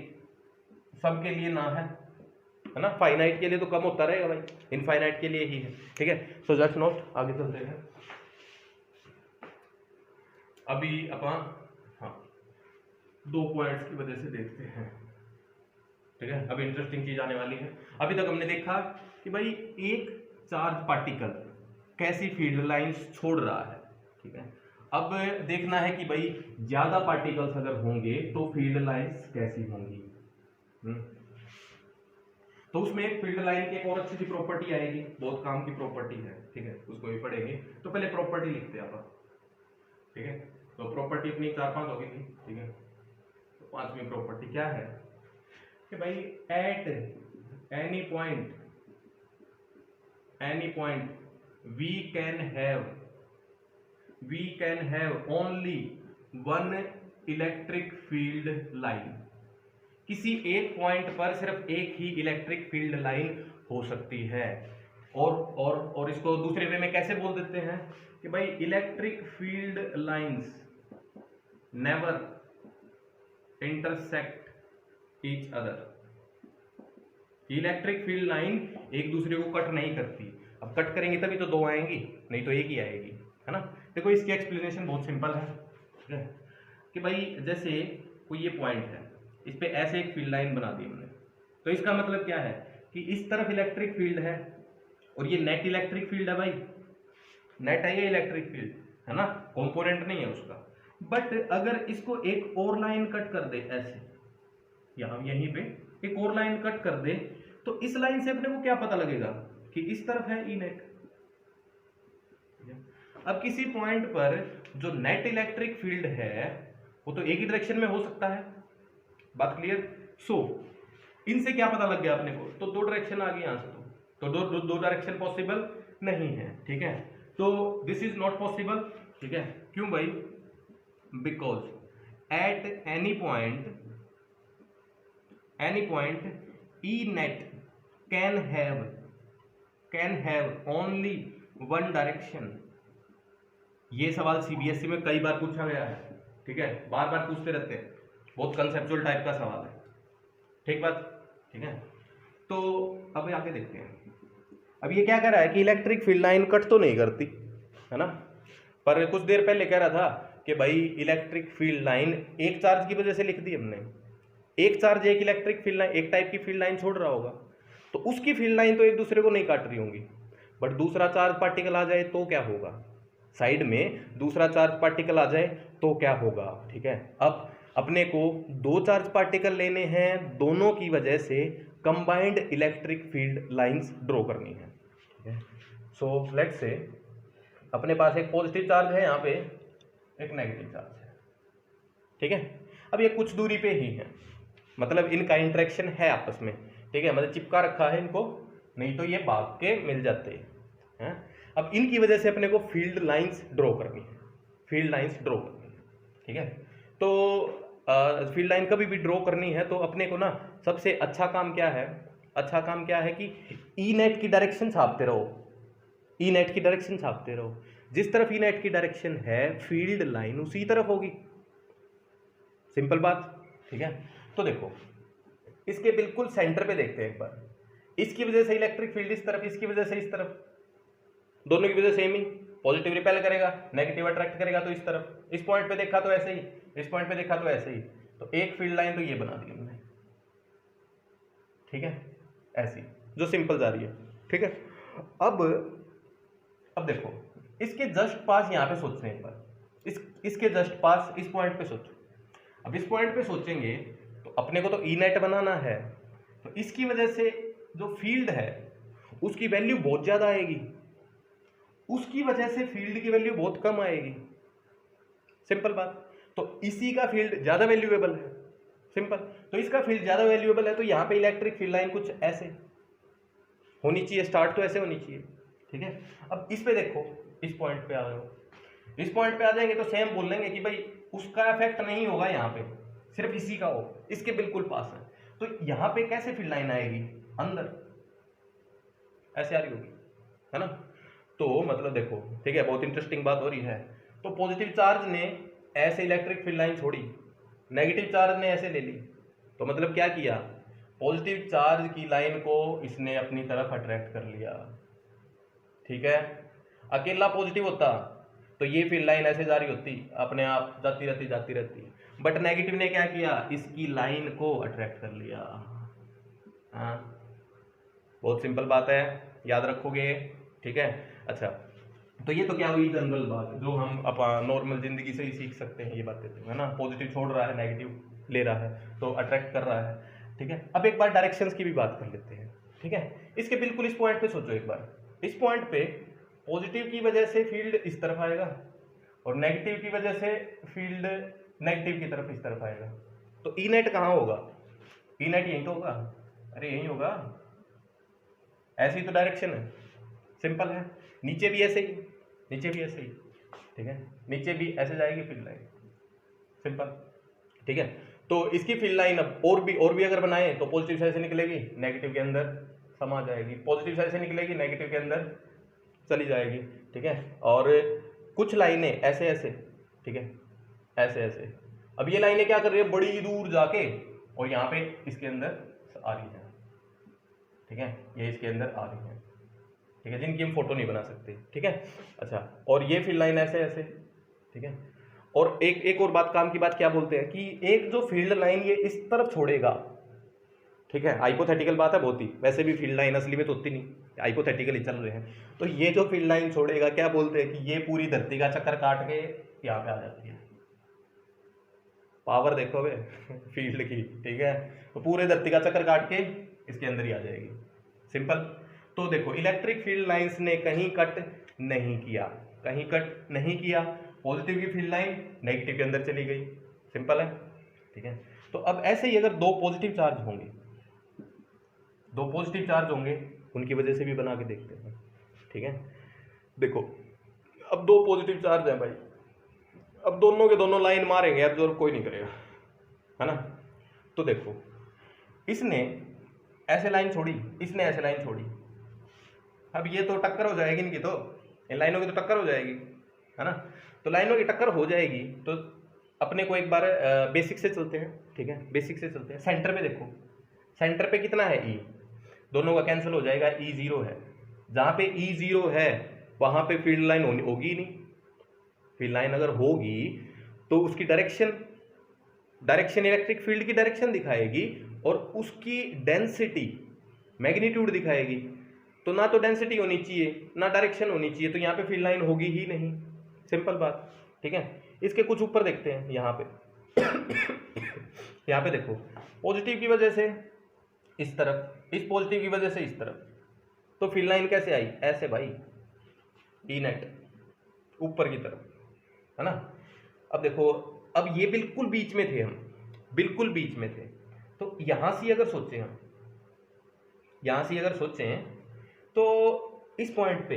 सबके लिए ना है ना। फाइनाइट के लिए तो कम होता रहेगा भाई, इनफाइनाइट के लिए ही है, ठीक है। सो जस्ट नोट, आगे चलते हैं। अभी अपन 2 पॉइंट्स की वजह से देखते हैं, ठीक है। अभी इंटरेस्टिंग चीज आने वाली है। अभी तक हमने देखा कि भाई एक चार्ज पार्टिकल कैसी फील्ड लाइंस छोड़ रहा है, ठीक है। अब देखना है कि भाई ज्यादा पार्टिकल्स अगर होंगे तो फील्ड लाइंस कैसी होंगी। तो उसमें एक फील्ड लाइन की एक और अच्छी सी प्रॉपर्टी आएगी, बहुत काम की प्रॉपर्टी है, ठीक है, उसको भी पढ़ेंगे। तो पहले प्रॉपर्टी लिखते हैं अपन, ठीक है। तो प्रॉपर्टी अपनी 4-5 होगी थी, ठीक है। तो 5वीं प्रॉपर्टी क्या है कि भाई at any point we can have only 1 electric field line. किसी एक पॉइंट पर सिर्फ एक ही इलेक्ट्रिक फील्ड लाइन हो सकती है। और इसको दूसरे वे में कैसे बोल देते हैं कि भाई electric field lines never intersect each other. Electric field line एक दूसरे को कट नहीं करती। अब कट करेंगे तभी तो 2 आएंगी, नहीं तो एक ही आएगी, है ना। देखो इसकी एक्सप्लेनेशन बहुत सिंपल है, ठीक है, कि भाई जैसे कोई ये पॉइंट है, इस पे ऐसे एक फील्ड लाइन बना दी हमने, तो इसका मतलब क्या है कि इस तरफ इलेक्ट्रिक फील्ड है और ये नेट इलेक्ट्रिक फील्ड है भाई, नेट है ये इलेक्ट्रिक फील्ड, है ना, कंपोनेंट नहीं है उसका। बट अगर इसको एक और लाइन कट कर दे ऐसे, यहीं पे एक और लाइन कट कर दे, तो इस लाइन से अपने को क्या पता लगेगा कि इस तरफ है ई नेट। अब किसी पॉइंट पर जो नेट इलेक्ट्रिक फील्ड है वो तो एक ही डायरेक्शन में हो सकता है, बात क्लियर। सो इनसे क्या पता लग गया अपने को, तो 2 डायरेक्शन आ गई यहां से, तो दो डायरेक्शन पॉसिबल नहीं है, ठीक है। तो दिस इज नॉट पॉसिबल, ठीक है। क्यों भाई, because at any point any point E net can have only one direction. ये सवाल सीबीएसई में कई बार पूछा गया है, ठीक है, बार बार पूछते रहते हैं, बहुत कंसेप्चुअल टाइप का सवाल है, ठीक बात, ठीक है। तो अब आगे देखते हैं। अब ये क्या कह रहा है कि इलेक्ट्रिक फील्ड लाइन कट तो नहीं करती है ना, पर कुछ देर पहले कह रहा था कि भाई इलेक्ट्रिक फील्ड लाइन एक चार्ज की वजह से लिख दी हमने, एक चार्ज एक इलेक्ट्रिक फील्ड लाइन, एक टाइप की फील्ड लाइन छोड़ रहा होगा, तो उसकी फील्ड लाइन तो एक दूसरे को नहीं काट रही होंगी, बट दूसरा चार्ज पार्टिकल आ जाए तो क्या होगा, साइड में दूसरा चार्ज पार्टिकल आ जाए तो क्या होगा, ठीक है। अब अपने को दो चार्ज पार्टिकल लेने हैं, दोनों की वजह से combined electric field lines draw करनी है, ठीक है। सो लेट्स से अपने पास एक पॉजिटिव चार्ज है, यहाँ पे एक नेगेटिव चार्ज है, ठीक है। अब ये कुछ दूरी पे ही है, मतलब इनका इंटरेक्शन है आपस में, ठीक है, मतलब चिपका रखा है इनको, नहीं तो ये भाग के मिल जाते हैं। अब इनकी वजह से अपने को फील्ड लाइंस ड्रॉ करनी है, फील्ड लाइंस ड्रॉ करनी है, ठीक है। तो फील्ड लाइन कभी भी ड्रॉ करनी है तो अपने को ना सबसे अच्छा काम क्या है, अच्छा काम क्या है कि ई नेट की डायरेक्शन छापते रहो, ई नेट की डायरेक्शन छापते रहो, जिस तरफ ई नेट की डायरेक्शन है फील्ड लाइन उसी तरफ होगी, सिंपल बात, ठीक है। तो देखो इसके बिल्कुल सेंटर पे देखते हैं एक बार, इसकी वजह से इलेक्ट्रिक फील्ड इस तरफ, इसकी वजह से इस तरफ, दोनों की वजह सेम ही, पॉजिटिव रिपेल करेगा, नेगेटिव अट्रैक्ट करेगा, तो इस तरफ, इस पॉइंट पे देखा तो ऐसे ही, इस पॉइंट पे देखा तो ऐसे ही, तो एक फील्ड लाइन तो ये बना दी हमने, ठीक है, ऐसी जो सिंपल जा रही है, ठीक है। अब देखो इसके जस्ट पास यहाँ पे सोचते हैं एक बार, इसके जस्ट पास इस पॉइंट पे सोचो। अब इस पॉइंट पे सोचेंगे तो अपने को तो ई नेट बनाना है, तो इसकी वजह से जो फील्ड है उसकी वैल्यू बहुत ज्यादा आएगी, उसकी वजह से फील्ड की वैल्यू बहुत कम आएगी, सिंपल बात। तो इसी का फील्ड ज्यादा वैल्यूएबल है, सिंपल, तो इसका फील्ड ज्यादा वैल्यूएबल है, तो यहाँ पे इलेक्ट्रिक फील्ड लाइन कुछ ऐसे होनी चाहिए, स्टार्ट तो ऐसे होनी चाहिए, ठीक है। अब इस पे देखो, इस पॉइंट पे आ रहे हो, इस पॉइंट पे आ जाएंगे तो सेम बोल लेंगे कि भाई उसका इफेक्ट नहीं होगा यहाँ पे, सिर्फ इसी का हो, इसके बिल्कुल पास है, तो यहाँ पे कैसे फील्ड लाइन आएगी, अंदर ऐसे आ रही होगी, है ना। तो मतलब देखो, ठीक है, बहुत इंटरेस्टिंग बात हो रही है। तो पॉजिटिव चार्ज ने ऐसे इलेक्ट्रिक फील्ड लाइन छोड़ी, नेगेटिव चार्ज ने ऐसे ले ली, तो मतलब क्या किया, पॉजिटिव चार्ज की लाइन को इसने अपनी तरफ अट्रैक्ट कर लिया, ठीक है। अकेला पॉजिटिव होता तो ये फील्ड लाइन ऐसे जारी होती, अपने आप जाती रहती, बट नेगेटिव ने क्या किया, इसकी लाइन को अट्रैक्ट कर लिया। हाँ, बहुत सिंपल बात है, याद रखोगे, ठीक है। अच्छा, तो ये तो क्या हुई जनरल बात, जो हम अपन नॉर्मल जिंदगी से ही सीख सकते हैं ये बातें, तो है ना, पॉजिटिव छोड़ रहा है, नेगेटिव ले रहा है, तो अट्रैक्ट कर रहा है, ठीक है। अब एक बार डायरेक्शंस की भी बात कर लेते हैं, ठीक है। इसके बिल्कुल इस पॉइंट पे सोचो एक बार, इस पॉइंट पे पॉजिटिव की वजह से फील्ड इस तरफ आएगा और नेगेटिव की वजह से फील्ड नेगेटिव की तरफ इस तरफ आएगा, तो ई नेट कहाँ होगा, ई नेट यहीं तो होगा, अरे यहीं होगा, ऐसी तो डायरेक्शन है, सिंपल है। नीचे भी ऐसे ही, नीचे भी ऐसे ही, ठीक है, नीचे भी ऐसे जाएगी फील्ड लाइन, सिंपल, ठीक है। तो इसकी फील्ड लाइन अब और भी अगर बनाए तो पॉजिटिव साइड से निकलेगी, नेगेटिव के अंदर समा जाएगी, पॉजिटिव साइड से निकलेगी, नेगेटिव के अंदर चली जाएगी, ठीक है। और कुछ लाइनें ऐसे ऐसे, ठीक है, ऐसे ऐसे, अब ये लाइनें क्या कर रही है, बड़ी दूर जाके और यहाँ पे इसके अंदर आ रही है, ठीक है, ये इसके अंदर आ रही है, ठीक है, जिनकी हम फोटो नहीं बना सकते, ठीक है। अच्छा, और ये फील्ड लाइन ऐसे ऐसे, ठीक है। और एक और बात, काम की बात क्या बोलते हैं कि एक जो फील्ड लाइन ये इस तरफ छोड़ेगा, ठीक है, हाइपोथेटिकल बात है बहुत ही, वैसे भी फील्ड लाइन असली में तो होती नहीं, हाइपोथेटिकल ही चल रहे हैं, तो ये जो फील्ड लाइन छोड़ेगा क्या बोलते हैं कि ये पूरी धरती का चक्कर काट के यहाँ पे आ जाती है, पावर देखो वे फील्ड की, ठीक है, तो पूरे धरती का चक्कर काट के इसके अंदर ही आ जाएगी, सिंपल। तो देखो इलेक्ट्रिक फील्ड लाइंस ने कहीं कट नहीं किया, कहीं कट नहीं किया, पॉजिटिव की फील्ड लाइन नेगेटिव के अंदर चली गई, सिंपल है, ठीक है। तो अब ऐसे ही अगर दो पॉजिटिव चार्ज होंगे, दो पॉजिटिव चार्ज होंगे, उनकी वजह से भी बना के देखते हैं, ठीक है। देखो अब दो पॉजिटिव चार्ज हैं भाई, अब दोनों के दोनों लाइन मारेंगे, एब्जॉर्ब कोई नहीं करेगा, है ना। तो देखो इसने ऐसे लाइन छोड़ी, इसने ऐसे लाइन छोड़ी, अब ये तो टक्कर हो जाएगी इनकी, तो इन लाइनों की तो टक्कर हो जाएगी, है ना। तो लाइनों की टक्कर हो जाएगी तो अपने को एक बार बेसिक से चलते हैं, ठीक है, बेसिक से चलते हैं। सेंटर पे देखो, सेंटर पे कितना है ई, दोनों का कैंसिल हो जाएगा, ई जीरो है। जहाँ पे ई जीरो है वहाँ पे फील्ड लाइन होगी ही नहीं। फील्ड लाइन अगर होगी तो उसकी डायरेक्शन इलेक्ट्रिक फील्ड की डायरेक्शन दिखाएगी और उसकी डेंसिटी मैग्नीट्यूड दिखाएगी। तो ना तो डेंसिटी होनी चाहिए ना डायरेक्शन होनी चाहिए, तो यहाँ पे फील्ड लाइन होगी ही नहीं, सिंपल बात, ठीक है। इसके कुछ ऊपर देखते हैं, यहाँ पे यहाँ पे देखो, पॉजिटिव की वजह से इस तरफ, इस पॉजिटिव की वजह से इस तरफ, तो फील्ड लाइन कैसे आई, ऐसे भाई, ई नेट ऊपर की तरफ, है ना। अब देखो, अब ये बिल्कुल बीच में थे हम, बिल्कुल बीच में थे, तो यहां से अगर सोचें हम, यहां से अगर सोचें तो इस पॉइंट पे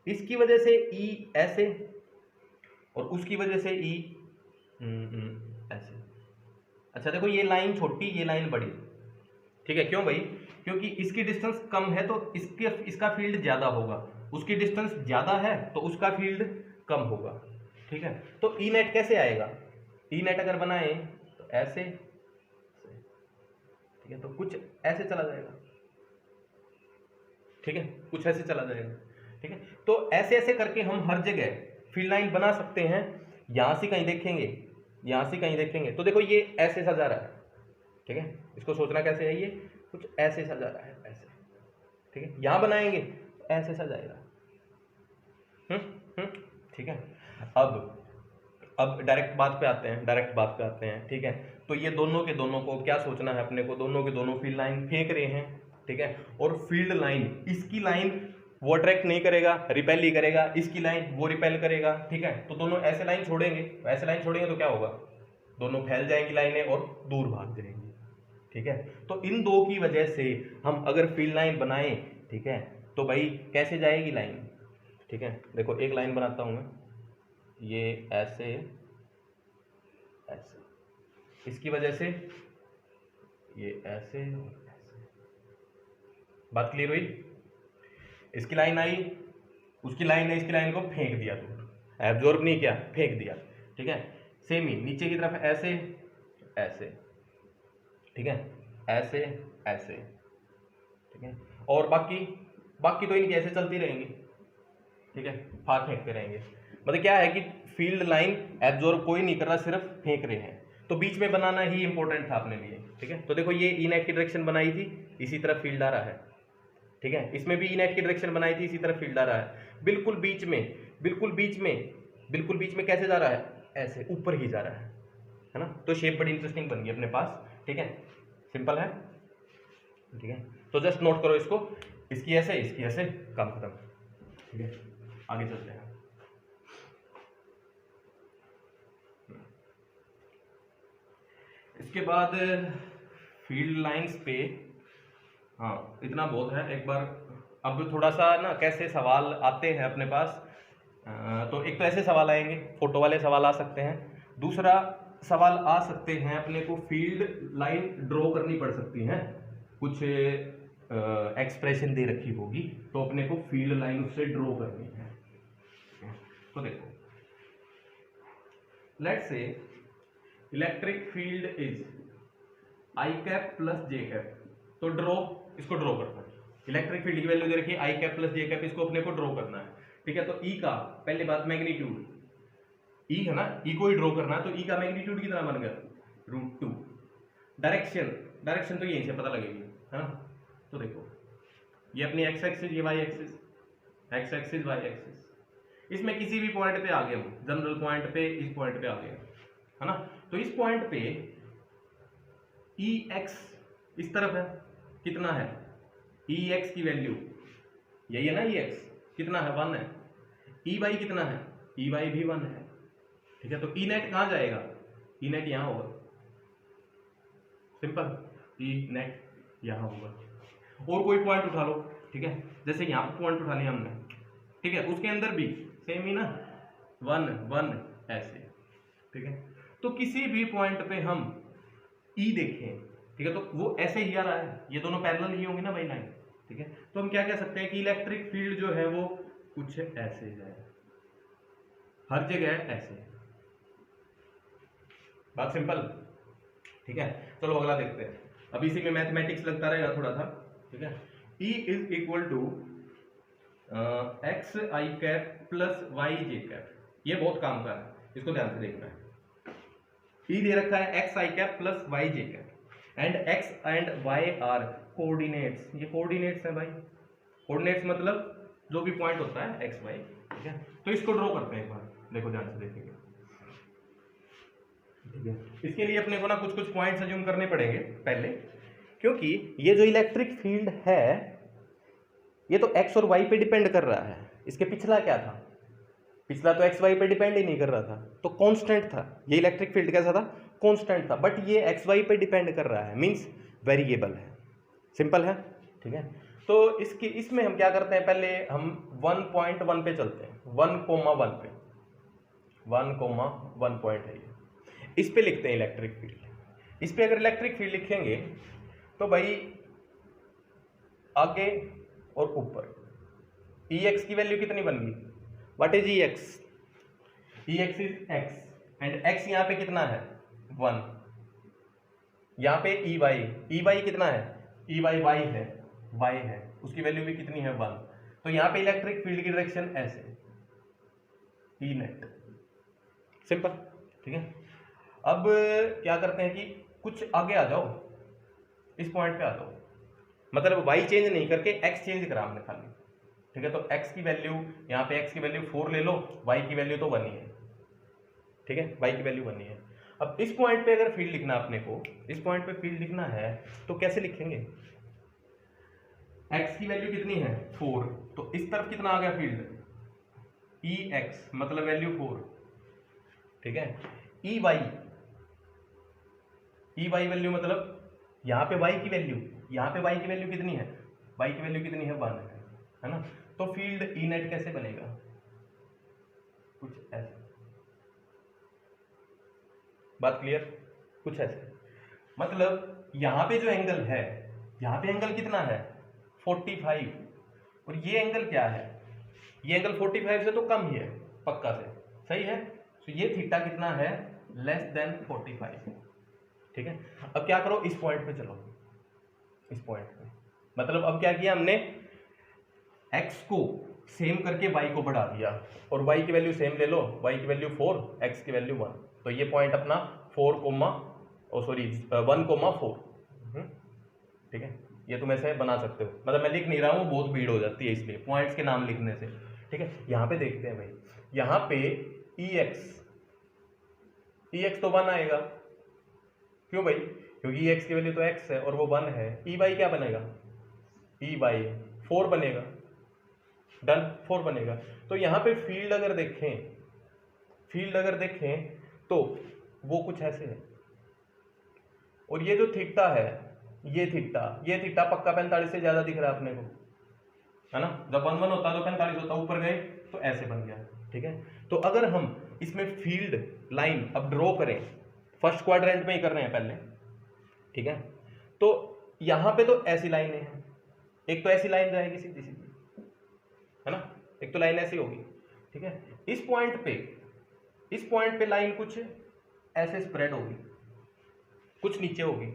इसकी वजह से ई ऐसे और उसकी वजह से ई ऐसे। अच्छा देखो, ये लाइन छोटी, ये लाइन बड़ी, ठीक है, क्यों भाई, क्योंकि इसकी डिस्टेंस कम है तो इसका फील्ड ज्यादा होगा, उसकी डिस्टेंस ज्यादा है तो उसका फील्ड कम होगा, ठीक है। तो ई नेट कैसे आएगा, ई नेट अगर बनाए तो ऐसे, ठीक है, तो कुछ ऐसे चला जाएगा, ठीक है, कुछ ऐसे चला जाएगा, ठीक है। तो ऐसे ऐसे करके हम हर जगह फील्ड लाइन बना सकते हैं। यहां से कहीं देखेंगे, यहां से कहीं देखेंगे तो देखो ये ऐसे सजा रहा है, ठीक है, इसको सोचना कैसे है, ये कुछ ऐसे सजा रहा है, ऐसे, ठीक है। यहां बनाएंगे तो ऐसे सजाएगा, ठीक है। अब डायरेक्ट बात पे आते हैं, डायरेक्ट बात पे आते हैं, ठीक है। तो ये दोनों के दोनों को क्या सोचना है अपने को, दोनों के दोनों फील्ड लाइन फेंक रहे हैं, ठीक है। और फील्ड लाइन, इसकी लाइन वो अट्रैक्ट नहीं करेगा, रिपेल ही करेगा, इसकी लाइन वो रिपेल करेगा, ठीक है। तो दोनों ऐसे लाइन छोड़ेंगे, ऐसे लाइन छोड़ेंगे तो क्या होगा, दोनों फैल जाएंगी लाइनें और दूर भाग जाएंगी, ठीक है। तो इन दो की वजह से हम अगर फील्ड लाइन बनाएं, ठीक है, तो भाई कैसे जाएगी लाइन, ठीक है। देखो एक लाइन बनाता हूं मैं, ये ऐसे ऐसे, इसकी वजह से ये ऐसे और ऐसे, बात क्लियर हुई। इसकी लाइन आई, उसकी लाइन ने इसकी लाइन को फेंक दिया, दूर, एब्जॉर्ब नहीं किया, फेंक दिया, ठीक है। सेम ही नीचे की तरफ ऐसे ऐसे, ठीक है, ऐसे ऐसे, ठीक है। और बाकी तो इनकी ऐसे चलती रहेंगी, ठीक है, फार फेंकते रहेंगे। मतलब क्या है कि फील्ड लाइन एब्जॉर्ब कोई नहीं कर रहा, सिर्फ फेंक रहे हैं, तो बीच में बनाना ही इंपॉर्टेंट था अपने लिए, ठीक है। तो देखो ये ई नेट की डायरेक्शन बनाई थी, इसी तरफ फील्ड आ रहा है, ठीक है। इसमें भी ई नेट की डायरेक्शन बनाई थी, इसी तरफ फील्ड आ रहा है, बिल्कुल बीच में, बिल्कुल बीच में, बिल्कुल बीच में कैसे जा रहा है, ऐसे ऊपर ही जा रहा है ना। तो शेप बड़ी इंटरेस्टिंग बन गई अपने पास, ठीक है, सिंपल है, ठीक है। तो जस्ट नोट करो इसको, इसकी ऐसे, काम खत्म, ठीक है। आगे चलते हैं। इसके बाद फील्ड लाइंस पे, हाँ इतना बहुत है। एक बार अब थोड़ा सा ना कैसे सवाल आते हैं अपने पास, तो एक तो ऐसे सवाल आएंगे, फोटो वाले सवाल आ सकते हैं। दूसरा सवाल आ सकते हैं अपने को फील्ड लाइन ड्रॉ करनी पड़ सकती है, कुछ एक्सप्रेशन दे रखी होगी तो अपने को फील्ड लाइन उससे ड्रॉ करनी है। तो देखो, let's say electric field is I cap plus J cap, तो इसको ड्रॉ करना है। इलेक्ट्रिक फील्ड की वैल्यू दे रखी है आई कैप प्लस जे कैप, इसको अपने को ड्रॉ करना है, ठीक है। तो ई का पहले बात मैग्नीट्यूड, ई है ना, ई को ही ड्रॉ करना है, तो ई का मैग्नीट्यूड कितना बन गया, √2। डायरेक्शन तो यहीं से पता लगेगी, है ना। तो देखो ये अपनी एक्स एक्सिस, ये Y axis, X axis Y axis, इसमें किसी भी पॉइंट पे आ गए हम, जनरल पॉइंट पे, इस पॉइंट पे आ गए, है ना। तो इस पॉइंट पे ई एक्स इस तरफ है, कितना है, ई एक्स की वैल्यू यही है ना, ई एक्स कितना है, 1 है। ई वाई कितना है, ई वाई भी 1 है, ठीक है। तो ई नेट कहाँ जाएगा, ई नेट यहाँ होगा, सिंपल, ई नेट यहाँ होगा। और कोई पॉइंट उठा लो, ठीक है, जैसे यहाँ पर पॉइंट उठा लिया हमने, ठीक है, उसके अंदर भी सेम ही ना, 1 1 ऐसे, ठीक है। तो किसी भी पॉइंट पे हम ई देखें, ठीक है, तो वो ऐसे ही आ रहा है, ये दोनों पैरेलल ही होंगे ना भाई लाइन, ठीक है। तो हम क्या कह सकते हैं कि इलेक्ट्रिक फील्ड जो है वो कुछ ऐसे है, हर जगह ऐसे, बात सिंपल, ठीक है। चलो अगला देखते हैं, अभी इसी में मैथमेटिक्स लगता रहेगा थोड़ा सा, ठीक है। E is equal to X I cap plus Y J cap, ये बहुत काम का है, इसको ध्यान से देखना है। E दे रखा है X I cap plus Y J cap and X and Y are coordinates, ये कोऑर्डिनेट्स है भाई, कोऑर्डिनेट्स मतलब जो भी पॉइंट होता है एक्स वाई, ठीक है। तो इसको ड्रॉ करते हैं एक बार, देखो ध्यान से देखेंगे, ठीक है। इसके लिए अपने को ना कुछ कुछ पॉइंट्स अज्यूम करने पड़ेंगे पहले, क्योंकि ये जो इलेक्ट्रिक फील्ड है ये तो एक्स और वाई पे डिपेंड कर रहा है, इसके पिछला क्या था, पिछला तो एक्स वाई पे डिपेंड ही नहीं कर रहा था, तो कांस्टेंट था, ये इलेक्ट्रिक फील्ड कैसा था, कांस्टेंट था, बट ये एक्स वाई पे डिपेंड कर रहा है, मींस वेरिएबल है, सिंपल है, ठीक है। तो इसमें हम क्या करते हैं, पहले हम 1.1 पे चलते हैं, 1,1 पे, 1,1 पॉइंट है ये, इस पे लिखते हैं इलेक्ट्रिक फील्ड। इस पे अगर इलेक्ट्रिक फील्ड लिखेंगे तो भाई आगे और ऊपर Ex की वैल्यू कितनी बन गई, what is Ex, Ex is x and x यहाँ पे कितना है 1, यहाँ पे Ey कितना है, Ey y है, उसकी वैल्यू भी कितनी है 1, तो यहाँ पे इलेक्ट्रिक फील्ड की डायरेक्शन ऐसे E नेट, सिंपल, ठीक है। अब क्या करते हैं कि कुछ आगे आ जाओ, इस पॉइंट पे आ जाओ, मतलब y चेंज नहीं करके x चेंज करा हमने खाली, ठीक है। तो x की वैल्यू, यहाँ पे x की वैल्यू 4 ले लो, y की वैल्यू तो 1 ही है, ठीक है, y की वैल्यू 1 ही है। अब इस पॉइंट पे अगर फील्ड लिखना अपने को, इस पॉइंट पे फील्ड लिखना है तो कैसे लिखेंगे, x की वैल्यू कितनी है 4, तो इस तरफ कितना आ गया फील्ड Ex मतलब वैल्यू 4, ठीक है। Ey वैल्यू मतलब यहाँ पे y की वैल्यू, यहाँ पे y की वैल्यू कितनी है, y की वैल्यू कितनी है 1 है ना। तो फील्ड E नेट कैसे बनेगा, कुछ ऐसे, बात क्लियर, कुछ ऐसे, मतलब यहाँ पे जो एंगल है, यहाँ पे एंगल कितना है 45, और ये एंगल क्या है, ये एंगल 45 से तो कम ही है पक्का से, सही है। तो ये थीटा कितना है लेस देन 45, ठीक है। अब क्या करो, इस पॉइंट पे चलो, इस पॉइंट पे, मतलब अब क्या किया हमने, x को सेम करके y को बढ़ा दिया, और y की वैल्यू सेम ले लो, y की वैल्यू 4, x की वैल्यू 1, तो ये पॉइंट अपना 1,4, ठीक है। ये तुम ऐसे बना सकते हो, मतलब मैं लिख नहीं रहा हूँ, बहुत भीड़ हो जाती है इसलिए पॉइंट्स के नाम लिखने से, ठीक है। यहाँ पे देखते हैं भाई, यहाँ पे Ex तो 1 आएगा, क्यों भाई, क्योंकि Ex की वैल्यू तो x है और वो 1 है। Ey क्या बनेगा, Ey 4 बनेगा, डन, 4 बनेगा। तो यहाँ पे फील्ड अगर देखें तो वो कुछ ऐसे है, और ये जो थीटा है, ये थीटा पक्का 45 से ज्यादा दिख रहा है अपने को, है ना, जब 1 1 होता तो 45 होता, ऊपर गए तो ऐसे बन गया, ठीक है। तो अगर हम इसमें फील्ड लाइन अब ड्रॉ करें, फर्स्ट क्वाड्रेंट में ही कर रहे हैं पहले, ठीक है। तो यहाँ पे तो ऐसी लाइनें हैं, एक तो ऐसी लाइन जाएगी सीधी सीधी, है ना, एक तो लाइन ऐसी होगी, ठीक है। इस पॉइंट पे लाइन कुछ ऐसे स्प्रेड होगी, कुछ नीचे होगी,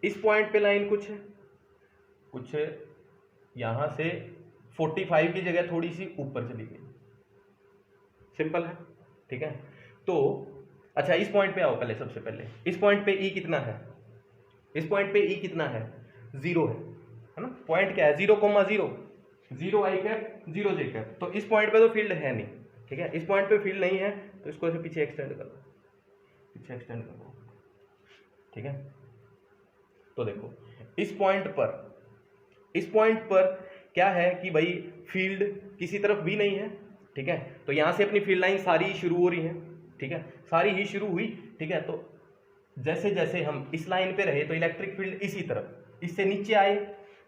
इस पॉइंट पे लाइन कुछ यहां से 45 की जगह थोड़ी सी ऊपर चली गई, सिंपल है, ठीक है। तो अच्छा, इस पॉइंट पे आओ पहले, सबसे पहले इस पॉइंट पे E कितना है, इस पॉइंट पे E कितना है 0 है ना, पॉइंट क्या है 0,0, 0 i कैप 0 j कैप, तो इस पॉइंट पे तो फील्ड है नहीं, ठीक है। इस पॉइंट पे फील्ड नहीं है तो इसको ऐसे पीछे एक्सटेंड कर दो, ठीक है। तो देखो इस पॉइंट पर क्या है कि भाई फील्ड किसी तरफ भी नहीं है, ठीक है। तो यहां से अपनी फील्ड लाइन सारी शुरू हो रही है, ठीक है, सारी ही शुरू हुई, ठीक है। तो जैसे जैसे हम इस लाइन पे रहे तो इलेक्ट्रिक फील्ड इसी तरफ, इससे नीचे आए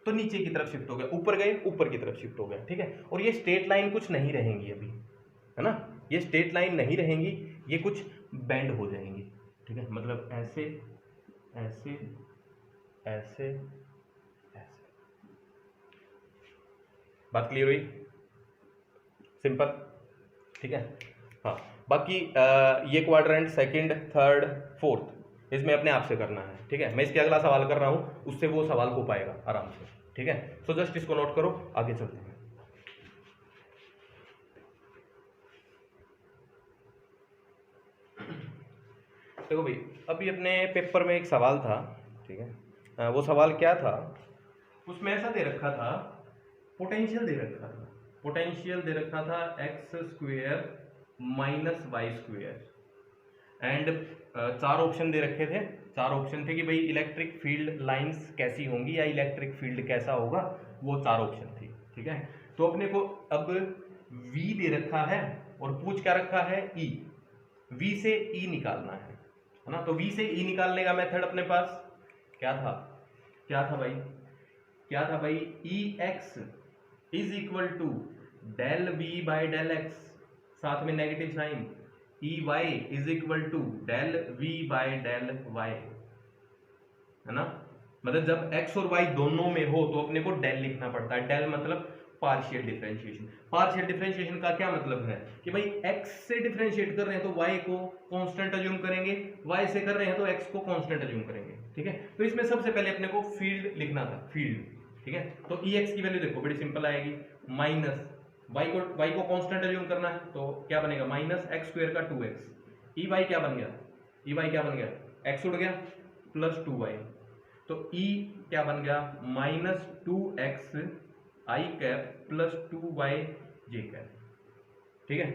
तो नीचे की तरफ शिफ्ट हो गया, ऊपर गए ऊपर की तरफ शिफ्ट हो गया, ठीक है। और ये स्ट्रेट लाइन कुछ नहीं रहेंगी अभी, है ना, ये स्ट्रेट लाइन नहीं रहेंगी, ये कुछ बेंड हो जाएंगी, ठीक है, मतलब ऐसे ऐसे ऐसे ऐसे। बात क्लियर हुई? सिंपल, ठीक है। हाँ, बाकी ये क्वाड्रेंट सेकंड, थर्ड, फोर्थ इसमें अपने आप से करना है, ठीक है। मैं इसके अगला सवाल कर रहा हूँ, उससे वो सवाल हो पाएगा आराम से, ठीक है। सो जस्ट इसको नोट करो, आगे चलते हैं। देखो भाई, अभी अपने पेपर में एक सवाल था, ठीक है। वो सवाल क्या था, उसमें ऐसा दे रखा था, पोटेंशियल दे रखा था, पोटेंशियल दे रखा था x square minus y square and 4 option दे रखे थे। 4 ऑप्शन थे कि भाई इलेक्ट्रिक फील्ड लाइंस कैसी होंगी या इलेक्ट्रिक फील्ड कैसा होगा, वो 4 ऑप्शन थी, ठीक है। तो अपने को अब V दे रखा है और पूछ क्या रखा है, E। V से E निकालना है ना। तो V से E निकालने का मेथड अपने पास क्या था, क्या था भाई, क्या था भाई, EX is equal to del V by del X, साथ में negative sign, EY is equal to del V by del Y, है ना। मतलब जब x और y दोनों में हो तो अपने को डेल लिखना पड़ता है। डेल मतलब पार्शियल डिफरेंशिएशन। पार्शियल डिफरेंशिएशन का क्या मतलब है कि भाई x से डिफरेंशिएट कर रहे हैं तो y को कांस्टेंट अज्यूम करेंगे, y से कर रहे हैं तो x को कांस्टेंट अज्यूम करेंगे, ठीक है। तो इसमें सबसे पहले अपने को फील्ड लिखना था, फील्ड, ठीक है। तो Ex की वैल्यू देखो बड़ी सिंपल आएगी, माइनस y को कांस्टेंट अज्यूम करना है तो क्या बनेगा, माइनस एक्स स्क्वायर का 2x। Ey क्या बन गया, Ey क्या बन गया, x उड़ गया प्लस 2y, तो E क्या बन गया, माइनस 2x आई कैप प्लस 2y जे कैप, ठीक है।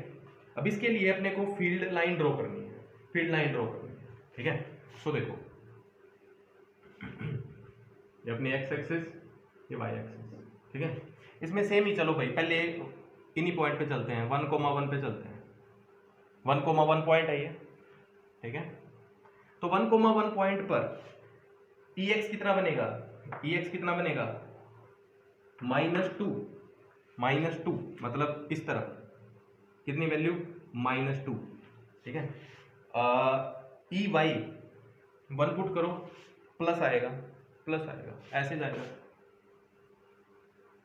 अब इसके लिए अपने को फील्ड लाइन ड्रॉ करनी है, फील्ड लाइन ड्रॉ करनी है, ठीक है। सो देखो ये अपनी x एक्सिस, ये y एक्सिस, ठीक है। इसमें सेम ही चलो भाई, पहले इन्हीं पॉइंट पे चलते हैं, 1,1 पे चलते हैं। 1,1 पॉइंट है ये, ठीक है। तो 1,1 पॉइंट पर Ex कितना बनेगा, Ex कितना बनेगा, -2, -2 मतलब इस तरफ कितनी वैल्यू, -2, ठीक है। Ey 1 पुट करो, प्लस आएगा, प्लस आएगा, ऐसे जाएगा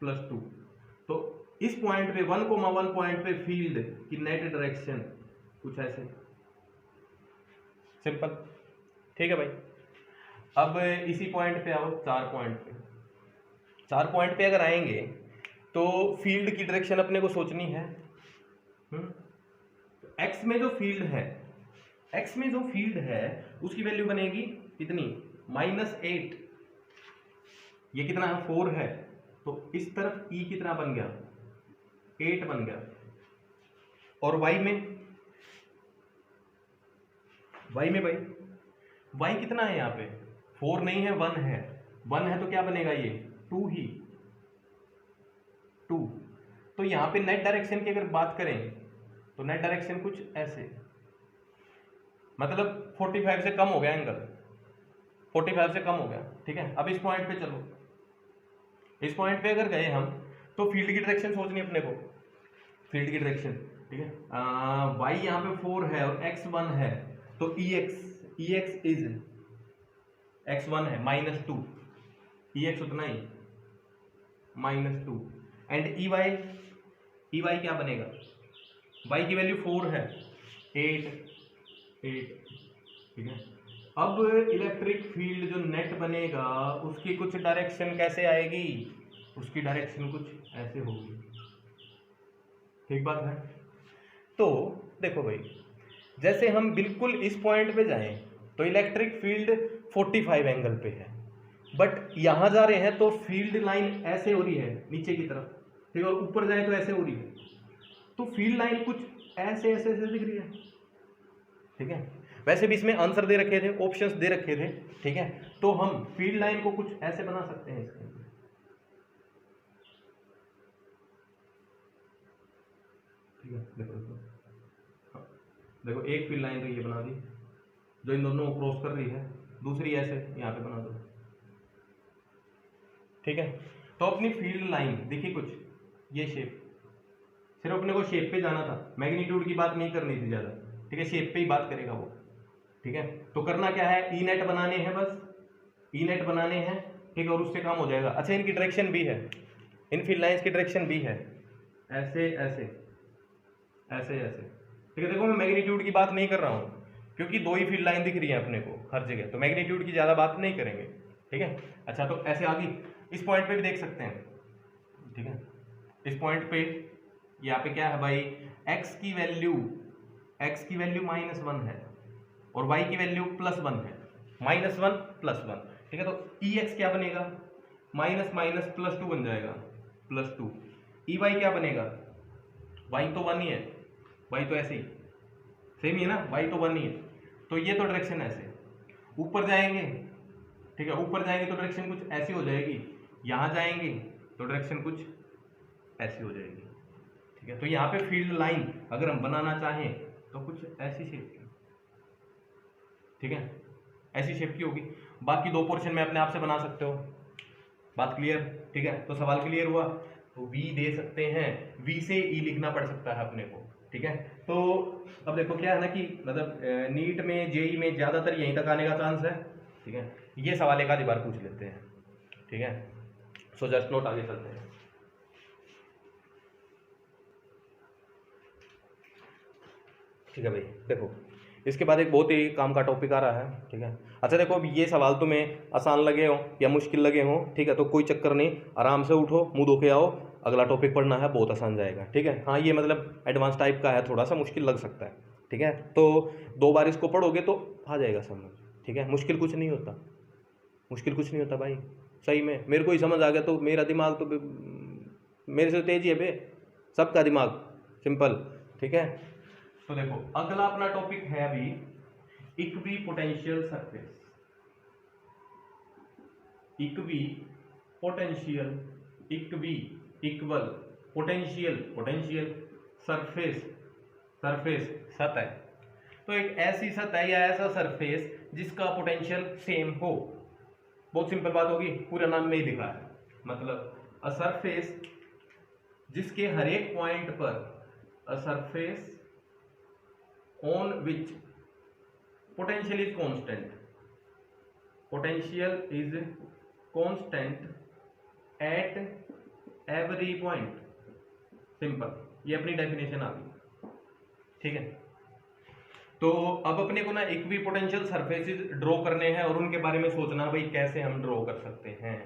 +2। तो इस पॉइंट पे 1,1 पॉइंट पे फील्ड की नेट डायरेक्शन कुछ ऐसे, सिंपल, ठीक है भाई। अब इसी पॉइंट पे आओ, 4 पॉइंट पे, 4 पॉइंट पे अगर आएंगे तो फील्ड की डायरेक्शन अपने को सोचनी है। एक्स में जो फील्ड है, एक्स में जो फील्ड है उसकी वैल्यू बनेगी कितनी, -8, ये कितना है, 4 है, तो इस तरफ E कितना बन गया, 8 बन गया। और y में भाई y कितना है यहाँ पे, 4 नहीं है, 1 है, 1 है तो क्या बनेगा ये 2 ही, 2। तो यहाँ पे नेट डायरेक्शन की अगर बात करें तो नेट डायरेक्शन कुछ ऐसे, मतलब 45 से कम हो गया एंगल, 45 से कम हो गया, ठीक है। अब इस पॉइंट पे चलो, इस पॉइंट पे अगर गए हम तो फील्ड की डायरेक्शन सोचनी अपने को, फील्ड की डायरेक्शन, ठीक है। y यहाँ पे 4 है और x 1 है, तो Ex इज x 1 है -2, Ex उतना ही -2 एंड Ey क्या बनेगा, y की वैल्यू 4 है, 8, ठीक है। अब इलेक्ट्रिक फील्ड जो नेट बनेगा उसकी कुछ डायरेक्शन कैसे आएगी, उसकी डायरेक्शन कुछ ऐसे होगी, ठीक बात है। तो देखो भाई, जैसे हम बिल्कुल इस पॉइंट पे जाएं तो इलेक्ट्रिक फील्ड 45 एंगल पे है, बट यहां जा रहे हैं तो फील्ड लाइन ऐसे हो रही है नीचे की तरफ, ठीक है, और ऊपर जाए तो ऐसे हो रही है, तो फील्ड लाइन कुछ ऐसे ऐसे ऐसे दिख रही है, ठीक है। वैसे भी इसमें आंसर दे रखे थे, ऑप्शंस दे रखे थे, ठीक है। तो हम फील्ड लाइन को कुछ ऐसे बना सकते हैं इसके, ठीक है। देखो एक फील्ड लाइन तो ये बना दी जो इन दोनों को क्रॉस कर रही है, दूसरी ऐसे यहाँ पे बना दो, ठीक है। तो अपनी फील्ड लाइन देखिए कुछ ये शेप, सिर्फ अपने को शेप पे जाना था, मैग्नीट्यूड की बात नहीं करनी थी ज़्यादा, ठीक है, शेप पे ही बात करेगा वो, ठीक है। तो करना क्या है, ई नेट बनाने हैं बस, ई नेट बनाने हैं, ठीक है, और उससे काम हो जाएगा। अच्छा, इनकी डायरेक्शन भी है, इन फील्ड लाइंस की डायरेक्शन भी है, ऐसे ऐसे ऐसे ऐसे, ठीक है। देखो मैं मैग्नीट्यूड की बात नहीं कर रहा हूँ क्योंकि दो ही फील्ड लाइन दिख रही है अपने को हर जगह, तो मैग्नीट्यूड की ज़्यादा बात नहीं करेंगे, ठीक है। अच्छा, तो ऐसे आगे इस पॉइंट पे भी देख सकते हैं, ठीक है। इस पॉइंट पे यहाँ पे क्या है भाई, x की वैल्यू -1 है और y की वैल्यू +1 है, -1 +1, ठीक है। तो ex क्या बनेगा, माइनस माइनस +2 बन जाएगा, +2। ey क्या बनेगा, y तो 1 ही है, y तो ऐसे ही सेम ही है ना, y तो 1 ही है, तो ये तो डायरेक्शन ऐसे ऊपर जाएंगे, ठीक है। ऊपर जाएंगे तो डायरेक्शन कुछ ऐसी हो जाएगी, यहाँ जाएंगे तो डायरेक्शन कुछ ऐसी हो जाएगी, ठीक है। तो यहाँ पे फील्ड लाइन अगर हम बनाना चाहें तो कुछ ऐसी शेप की, ठीक है, ऐसी शेप की होगी। बाकी दो पोर्शन में अपने आप से बना सकते हो, बात क्लियर, ठीक है। तो सवाल क्लियर हुआ, तो V दे सकते हैं, V से E लिखना पड़ सकता है अपने को, ठीक है। तो अब देखो क्या है ना कि मतलब नीट में, जेई में ज़्यादातर यहीं तक आने का चांस है, ठीक है। ये सवाल एक आधी बार पूछ लेते हैं, ठीक है। सो जस्ट नोट, आगे चलते हैं। ठीक है भाई, देखो इसके बाद एक बहुत ही काम का टॉपिक आ रहा है, ठीक है। अच्छा देखो, अब ये सवाल तुम्हें आसान लगे हो या मुश्किल लगे हो, ठीक है, तो कोई चक्कर नहीं, आराम से उठो, मुंह धो के आओ, अगला टॉपिक पढ़ना है, बहुत आसान जाएगा, ठीक है। हाँ, ये मतलब एडवांस टाइप का है, थोड़ा सा मुश्किल लग सकता है, ठीक है। तो 2 बार इसको पढ़ोगे तो आ जाएगा समझ, ठीक है। मुश्किल कुछ नहीं होता, मुश्किल कुछ नहीं होता भाई, सही में मेरे को ही समझ आ गया तो मेरा दिमाग तो मेरे से तेज ही है बे, सबका दिमाग सिंपल, ठीक है। तो देखो अगला अपना टॉपिक है अभी equi potential surface, equi potential, equi equal potential, potential surface, surface सतह। तो एक ऐसी सतह या ऐसा सरफेस जिसका पोटेंशियल सेम हो, बहुत सिंपल बात होगी, पूरा नाम में ही लिखा है, मतलब अ सरफेस जिसके हर एक पॉइंट पर, a surface on which potential is constant, potential is constant at every point, simple, ये अपनी डेफिनेशन आ गई, ठीक है। तो अब अपने को ना इक्वी पोटेंशियल सरफेसेस ड्रॉ करने हैं और उनके बारे में सोचना भाई कैसे हम ड्रॉ कर सकते हैं,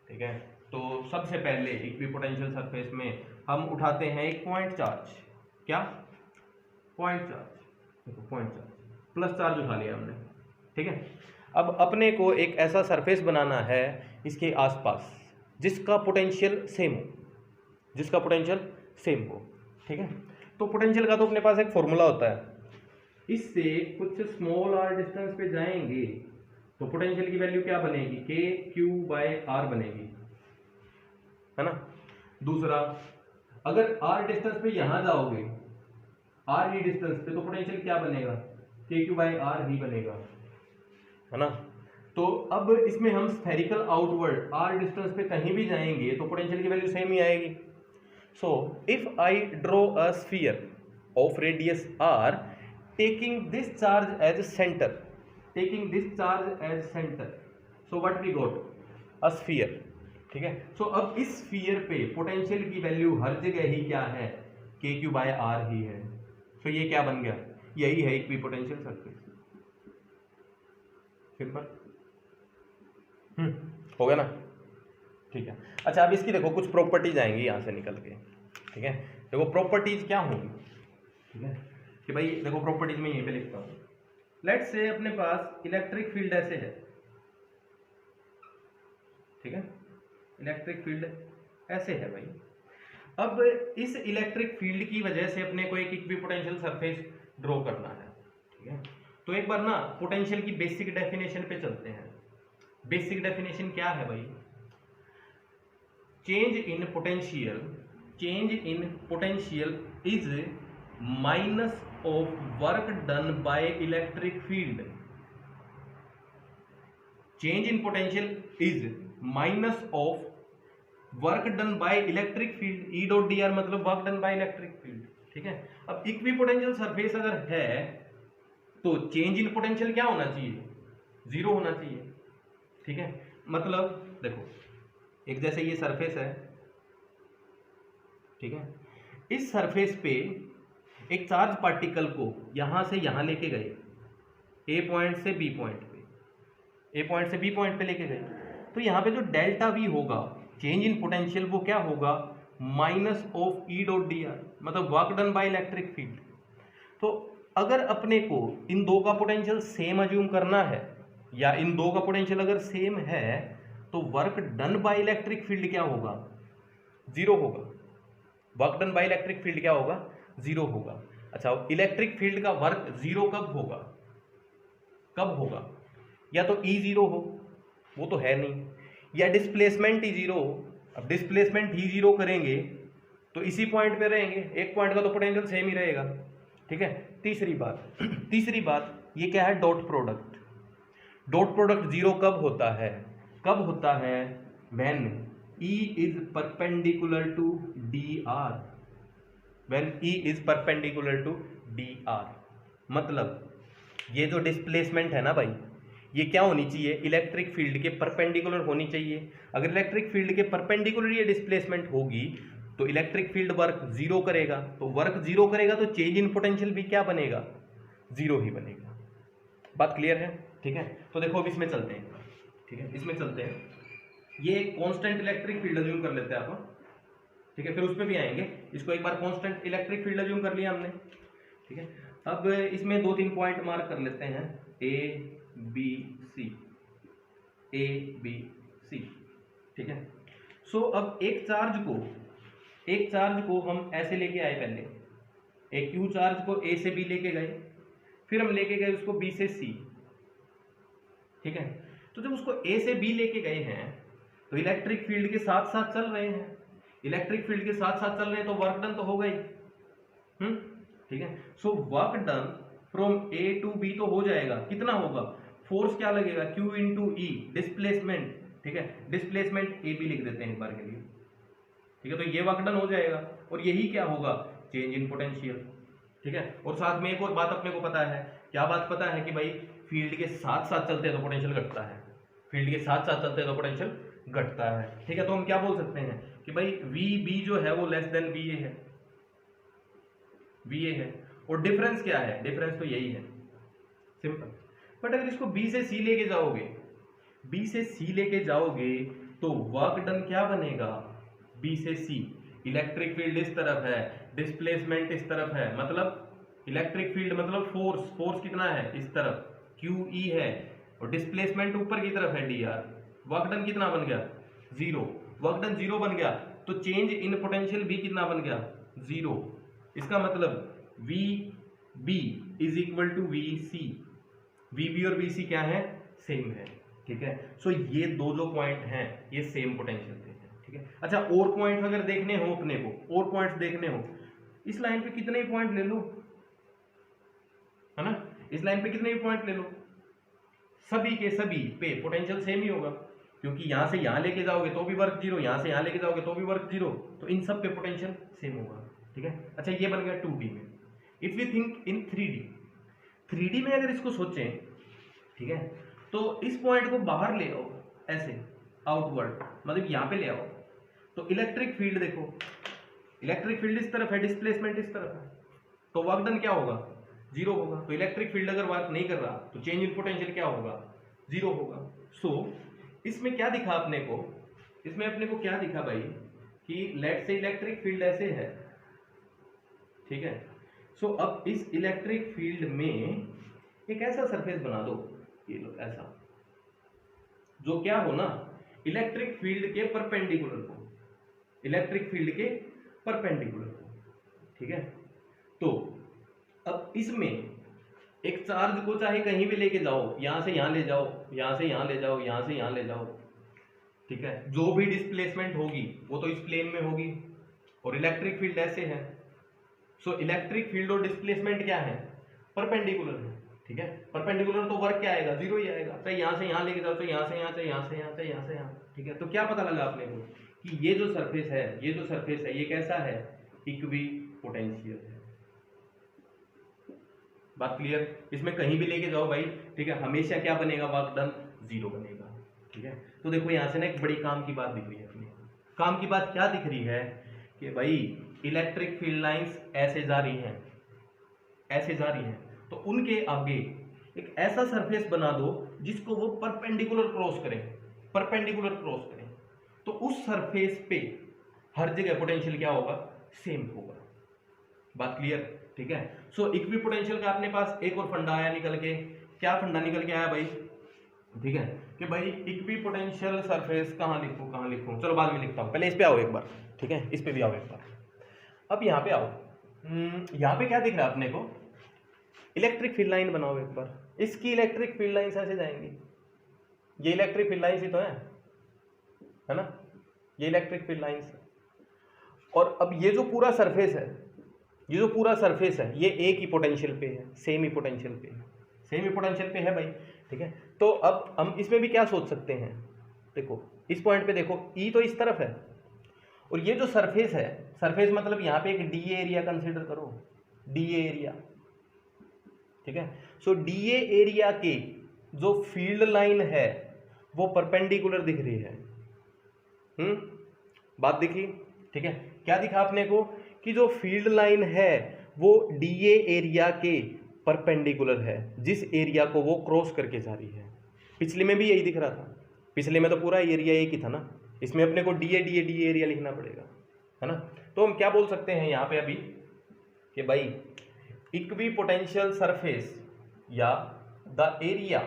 ठीक है। तो सबसे पहले इक्वी पोटेंशियल सरफेस में हम उठाते हैं एक पॉइंट चार्ज, क्या पॉइंट चार्ज, देखो पॉइंट चार्ज प्लस चार्ज उठा लिया हमने, ठीक है। अब अपने को एक ऐसा सरफेस बनाना है इसके आसपास जिसका पोटेंशियल सेम हो, जिसका पोटेंशियल सेम हो, ठीक है। तो पोटेंशियल का तो अपने पास एक फॉर्मूला होता है, इससे कुछ स्मॉल r डिस्टेंस पे जाएंगे तो पोटेंशियल की वैल्यू क्या बनेगी, KQ/R बनेगी, है ना। दूसरा, अगर r डिस्टेंस पे यहां जाओगे, r ही डिस्टेंस पे, तो पोटेंशियल क्या बनेगा, KQ/R ही बनेगा, है ना। तो अब इसमें हम स्फेरिकल आउटवर्ड r डिस्टेंस पे कहीं भी जाएंगे तो पोटेंशियल की वैल्यू सेम ही आएगी। So if I draw a sphere of radius r taking this charge as center, taking this charge as center, so what we got, a sphere, ठीक है। सो अब इस स्फीयर पे पोटेंशियल की वैल्यू हर जगह ही क्या है, KQ/R ही है। सो ये क्या बन गया, यही है इक्वी पोटेंशियल सरफेस, सिंपल, हो गया ना, ठीक है। अच्छा, अब इसकी देखो कुछ प्रॉपर्टीज आएंगी यहां से निकल के, ठीक है। देखो प्रॉपर्टीज क्या होंगी, ठीक है, कि भाई देखो प्रॉपर्टीज में यहीं पे लिखता हूं, लेट्स से अपने पास इलेक्ट्रिक फील्ड ऐसे है, ठीक है, इलेक्ट्रिक फील्ड ऐसे है भाई। अब इस इलेक्ट्रिक फील्ड की वजह से अपने को एक इक्वी पोटेंशियल सरफेस ड्रॉ करना है, ठीक है। तो एक बार ना पोटेंशियल की बेसिक डेफिनेशन पे चलते हैं। बेसिक डेफिनेशन क्या है भाई, change in potential, change in potential is minus of work done by electric field, change in potential is minus of work done by electric field, E.dr मतलब work done by electric field, ठीक है। अब equi potential surface अगर है तो change in potential क्या होना चाहिए, 0 होना चाहिए, ठीक है, मतलब देखो एक जैसे ये सरफेस है, ठीक है, इस सरफेस पे एक चार्ज पार्टिकल को यहां से यहां लेके गए, ए पॉइंट से बी पॉइंट पे, ए पॉइंट से बी पॉइंट पे लेके गए, तो यहाँ पे जो डेल्टा वी होगा, चेंज इन पोटेंशियल, वो क्या होगा, minus of E dot d are, मतलब work done by electric field. तो अगर अपने को इन दो का पोटेंशियल सेम अज्यूम करना है, या इन दो का पोटेंशियल अगर सेम है, तो work done by electric field क्या होगा, जीरो होगा। Work done by electric field क्या होगा, जीरो होगा। अच्छा, इलेक्ट्रिक फील्ड का वर्क जीरो कब होगा, कब होगा, या तो ई जीरो हो, वो तो है नहीं, या डिस्प्लेसमेंट ही जीरो हो। अब डिस्प्लेसमेंट ही जीरो करेंगे तो इसी पॉइंट पे रहेंगे, एक पॉइंट का तो पोटेंशियल सेम ही रहेगा, ठीक है। तीसरी बात ये क्या है, dot product. Dot product zero कब होता है, कब होता है, when E is perpendicular to D R, when E is perpendicular to D are. मतलब ये जो डिस्प्लेसमेंट है ना भाई, ये क्या होनी चाहिए, इलेक्ट्रिक फील्ड के परपेंडिकुलर होनी चाहिए। अगर इलेक्ट्रिक फील्ड के परपेंडिकुलर ये डिस्प्लेसमेंट होगी तो इलेक्ट्रिक फील्ड वर्क जीरो करेगा, तो वर्क जीरो करेगा तो चेंज इन पोटेंशियल भी क्या बनेगा, जीरो ही बनेगा। बात क्लियर है, ठीक है। तो देखो अब इसमें चलते हैं, ठीक है, इसमें चलते हैं। ये एक कांस्टेंट इलेक्ट्रिक फील्ड अज्यूम कर लेते हैं आप, ठीक है, फिर उस पर भी आएंगे। इसको एक बार कांस्टेंट इलेक्ट्रिक फील्ड अज्यूम कर लिया हमने, ठीक है। अब इसमें 2-3 पॉइंट मार्क कर लेते हैं, A B C, A B C, ठीक है। सो अब एक चार्ज को हम ऐसे लेके आए, पहले एक क्यू चार्ज को ए से बी लेके गए, फिर हम लेके गए उसको बी से सी, ठीक है। तो जब उसको ए से बी लेके गए हैं तो इलेक्ट्रिक फील्ड के साथ साथ चल रहे हैं, इलेक्ट्रिक फील्ड के साथ साथ चल रहे हैं, तो वर्क डन तो हो गई, ठीक है। So work done from A to B तो हो जाएगा, कितना होगा, फोर्स क्या लगेगा, Q इंटू ई, डिस्प्लेसमेंट, ठीक है, डिस्प्लेसमेंट ए बी लिख देते हैं एक बार के लिए, ठीक है। तो ये वर्क डन हो जाएगा, और यही क्या होगा, चेंज इन पोटेंशियल, ठीक है। और साथ में एक और बात अपने को पता है, क्या बात पता है, कि भाई फील्ड के साथ साथ चलते हैं तो पोटेंशियल घटता है, फील्ड के साथ साथ चलते हैं तो पोटेंशियल घटता है, ठीक है। तो हम क्या बोल सकते हैं कि भाई वी बी जो है वो लेस देन वी ए है, वी ए है। और डिफरेंस क्या है, डिफरेंस तो यही है, सिंपल। बट अगर इसको बी से सी लेके जाओगे, बी से सी लेके जाओगे तो वर्क डन क्या बनेगा, बी से सी, इलेक्ट्रिक फील्ड इस तरफ है, डिस्प्लेसमेंट इस तरफ है, मतलब इलेक्ट्रिक फील्ड मतलब फोर्स, फोर्स कितना है इस तरफ, क्यू ई है, और डिस्प्लेसमेंट ऊपर की तरफ है डी आर। वर्क डन कितना बन गया, जीरो। वर्क डन जीरो बन गया तो चेंज इन पोटेंशियल भी कितना बन गया, जीरो। इसका मतलब V B is equal to V C, V B और वी सी क्या है, सेम है, ठीक है। सो ये दो जो पॉइंट हैं ये सेम पोटेंशियल थे, ठीक है। अच्छा, और पॉइंट अगर देखने हो अपने को, और पॉइंट्स देखने हो, इस लाइन पे कितने भी पॉइंट ले लो, है ना, इस लाइन पे कितने भी पॉइंट ले लो, सभी के सभी पे पोटेंशियल सेम ही होगा, क्योंकि यहां से यहां लेके जाओगे तो भी वर्क जीरो, यहां से यहां लेके जाओगे तो भी वर्क जीरो, तो इन सब पे पोटेंशियल सेम होगा, ठीक है। अच्छा, ये बन गया 2D में। If we think in 3D में अगर इसको सोचें, ठीक है, तो इस पॉइंट को बाहर ले आओ, ऐसे आउटवर्ड, मतलब यहां पे ले आओ, तो इलेक्ट्रिक फील्ड देखो, इलेक्ट्रिक फील्ड इस तरफ है, डिस्प्लेसमेंट इस तरफ है, तो वर्क डन क्या होगा, जीरो होगा। तो इलेक्ट्रिक फील्ड अगर वर्क नहीं कर रहा तो चेंज इन पोटेंशियल क्या होगा, जीरो होगा। सो इसमें क्या दिखा अपने को, इसमें अपने को क्या दिखा भाई, कि लेट से इलेक्ट्रिक फील्ड ऐसे है, ठीक है। सो अब इस इलेक्ट्रिक फील्ड में एक ऐसा सरफेस बना दो, ये लो ऐसा, जो क्या हो ना, इलेक्ट्रिक फील्ड के परपेंडिकुलर हो, इलेक्ट्रिक फील्ड के परपेंडिकुलर हो, ठीक है। तो अब इसमें एक चार्ज को चाहे कहीं भी लेके जाओ, यहां से यहां ले जाओ, यहां से यहां ले जाओ, यहां से यहां ले जाओ, ठीक है, जो भी डिस्प्लेसमेंट होगी वो तो इस प्लेन में होगी, और इलेक्ट्रिक फील्ड ऐसे है। सो इलेक्ट्रिक फील्ड और डिस्प्लेसमेंट क्या है, परपेंडिकुलर है, ठीक है। परपेंडिकुलर तो वर्क क्या आएगा, जीरो ही आएगा, चाहे यहां से यहां लेके जाओ, तो यहां से यहां, चाहे यहां से यहां, चाहे यहां से यहां, ठीक है। तो क्या पता लगा अपने को कि ये जो सरफेस है, ये जो सरफेस है, ये कैसा है, इक्वी पोटेंशियल है। बात क्लियर, इसमें कहीं भी लेके जाओ भाई, ठीक है, हमेशा क्या बनेगा, वर्क डन जीरो बनेगा, ठीक है। तो देखो यहाँ से ना एक बड़ी काम की बात दिख रही है अपनी। काम की बात क्या दिख रही है कि भाई इलेक्ट्रिक फील्ड लाइंस ऐसे जा रही हैं, ऐसे जा रही हैं, तो उनके आगे एक ऐसा सरफेस बना दो जिसको वो परपेंडिकुलर क्रॉस करें, परपेंडिकुलर क्रॉस करें, तो उस सरफेस पे हर जगह पोटेंशियल क्या होगा, सेम होगा। बात क्लियर, ठीक है। सो इक्विपोटेंशियल का अपने पास एक और फंडा आया निकल के, क्या फंडा निकल के आया भाई, ठीक है, कि भाई इक्विपोटेंशियल सरफेस कहाँ लिखूं, चलो बाद में लिखता हूं, पहले इस पे आओ एक बार, ठीक है, इस पे भी आओ एक बार। अब यहाँ पे आओ, यहाँ पे क्या दिख रहा है अपने को, इलेक्ट्रिक फील्ड लाइन बनाओ एक बार। इसकी इलेक्ट्रिक फील्ड लाइन ऐसे जाएंगी, ये इलेक्ट्रिक फील्ड लाइन ही तो है ना, ये इलेक्ट्रिक फील्ड लाइंस। और अब ये जो पूरा सरफेस है, ये जो पूरा सरफेस है, ये एक ही पोटेंशियल पे है, सेम ही पोटेंशियल पे है, सेम ही पोटेंशियल पे है भाई, ठीक है। तो अब हम इसमें भी क्या सोच सकते हैं, देखो इस पॉइंट पे देखो, ई तो इस तरफ है, और ये जो सरफेस है, सरफेस मतलब यहाँ पे एक डीए एरिया कंसीडर करो, डीए एरिया, ठीक है। सो डीए एरिया के जो फील्ड लाइन है वो परपेंडिकुलर दिख रही है, बात दिखी, ठीक है। क्या दिखा आपने को कि जो फील्ड लाइन है वो डीए एरिया के परपेंडिकुलर है, जिस एरिया को वो क्रॉस करके जा रही है। पिछले में भी यही दिख रहा था, पिछले में तो पूरा एरिया एक ही था ना, इसमें अपने को डीए डीए डीए एरिया लिखना पड़ेगा, है ना। तो हम क्या बोल सकते हैं यहाँ पे अभी कि भाई इक्वी पोटेंशियल सरफेस या the area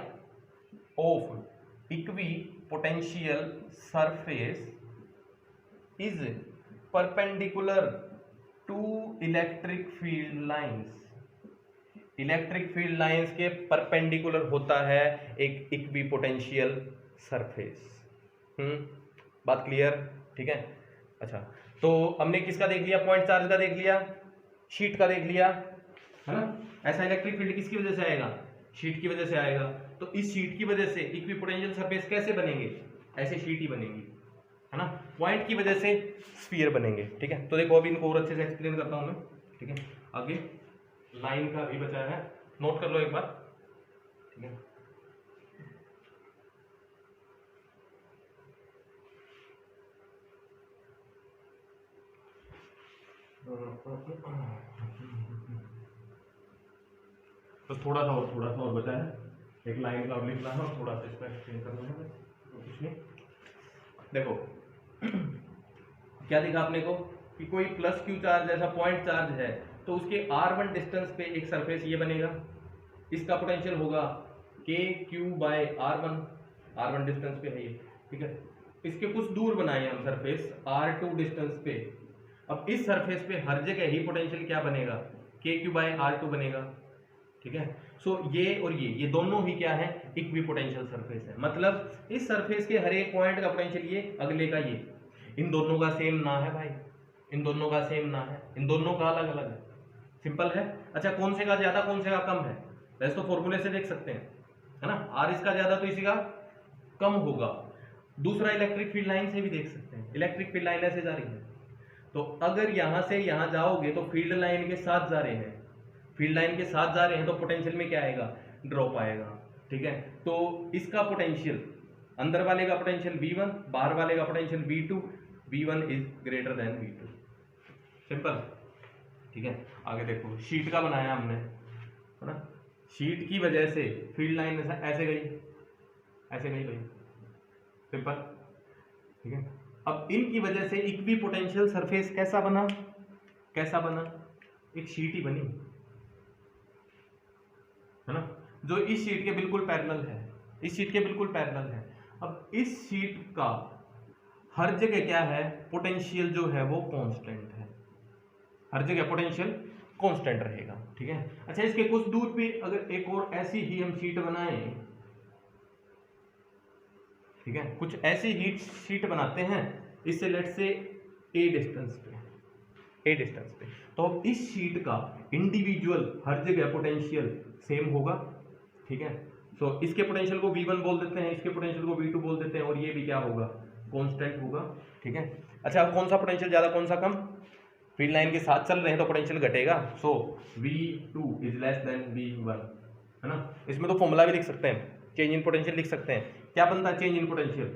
of equipotential surface is perpendicular to electric field lines. Electric field lines के परपेंडिकुलर होता है एक इक्वी पोटेंशियल सरफेस। बात क्लियर, ठीक है। अच्छा, तो हमने किसका देख लिया, पॉइंट चार्ज का देख लिया, शीट का देख लिया, है ना। ऐसा इलेक्ट्रिक फील्ड किसकी वजह से आएगा, शीट की वजह से आएगा। तो इस शीट की वजह से इक्वी पोटेंशियल सरफेस कैसे बनेंगे, ऐसे शीट ही बनेंगी, है ना। पॉइंट की वजह से स्फीयर बनेंगे, ठीक है। तो देखो अभी इनको और अच्छे से एक्सप्लेन करता हूं मैं, ठीक है। आगे लाइन का भी बचा है, नोट कर लो एक बार, ठीक है। बस थोड़ा सा और बचा है, एक लाइन का और लिखना है और थोड़ा सा इसको एक्सप्लेन करना है कुछ नहीं। देखो क्या दिखा आपने को कि कोई प्लस क्यू चार्ज ऐसा पॉइंट चार्ज है, तो उसके r1 डिस्टेंस पे एक सरफेस ये बनेगा, इसका पोटेंशियल होगा के क्यू बाय r1 डिस्टेंस पे है ये, ठीक है। इसके कुछ दूर बनाए हम सरफेस r2 डिस्टेंस पे। अब इस सरफेस पे हर जगह ही पोटेंशियल क्या बनेगा, के क्यू बाय r2 बनेगा, ठीक है। सो ये और ये दोनों ही क्या है, इक्वी पोटेंशियल सरफेस है। मतलब इस सरफेस के हर एक पॉइंट का पोटेंशियल ये, अगले का ये, इन दोनों का सेम ना है भाई, इन दोनों का सेम ना है, इन दोनों का अलग अलग है, सिंपल है। अच्छा, कौन से का ज्यादा कौन से का कम है, वैसे तो फॉर्मूले से देख सकते हैं, है ना। आर इसका ज्यादा तो इसी का कम होगा। दूसरा इलेक्ट्रिक फील्ड लाइन से भी देख सकते हैं, इलेक्ट्रिक फील्ड लाइन ऐसे जा रही है, तो अगर यहां से यहां जाओगे तो फील्ड लाइन के साथ जा रहे हैं, फील्ड लाइन के साथ जा रहे हैं, तो पोटेंशियल में क्या आएगा, ड्रॉप आएगा, ठीक है। तो इसका पोटेंशियल, अंदर वाले का पोटेंशियल V1, बाहर वाले का potential V2, V1 is greater than V2, simple, ठीक है। आगे देखो शीट का बनाया हमने, है ना। शीट की वजह से फील्ड लाइन ऐसे गई भाई, सिंपल, ठीक है। अब इनकी वजह से इक्वी पोटेंशियल सरफेस कैसा बना, एक शीट ही बनी, है ना, जो इस शीट के बिल्कुल पैरेलल है, इस शीट के बिल्कुल पैरेलल है। अब इस शीट का हर जगह क्या है, पोटेंशियल जो है वो कांस्टेंट है, हर जगह पोटेंशियल कांस्टेंट रहेगा, ठीक है। अच्छा, इसके कुछ दूर पे अगर एक और ऐसी ही हम शीट बनाएं, ठीक है, कुछ ऐसी हीट शीट बनाते हैं, इससे लेट से ए डिस्टेंस पे, तो अब इस शीट का इंडिविजुअल हर जगह पोटेंशियल सेम होगा, ठीक है। सो इसके पोटेंशियल को V1 बोल देते हैं, इसके पोटेंशियल को V2 बोल देते हैं, और ये भी क्या होगा, कांस्टेंट होगा, ठीक है। अच्छा, अब कौन सा पोटेंशियल ज्यादा कौन सा कम, फील्ड लाइन के साथ चल रहे हैं तो पोटेंशियल घटेगा, सो V2 is less than V1, है ना। इसमें तो फॉर्मूला भी लिख सकते हैं, चेंज इन पोटेंशियल लिख सकते हैं, क्या बनता है change in potential?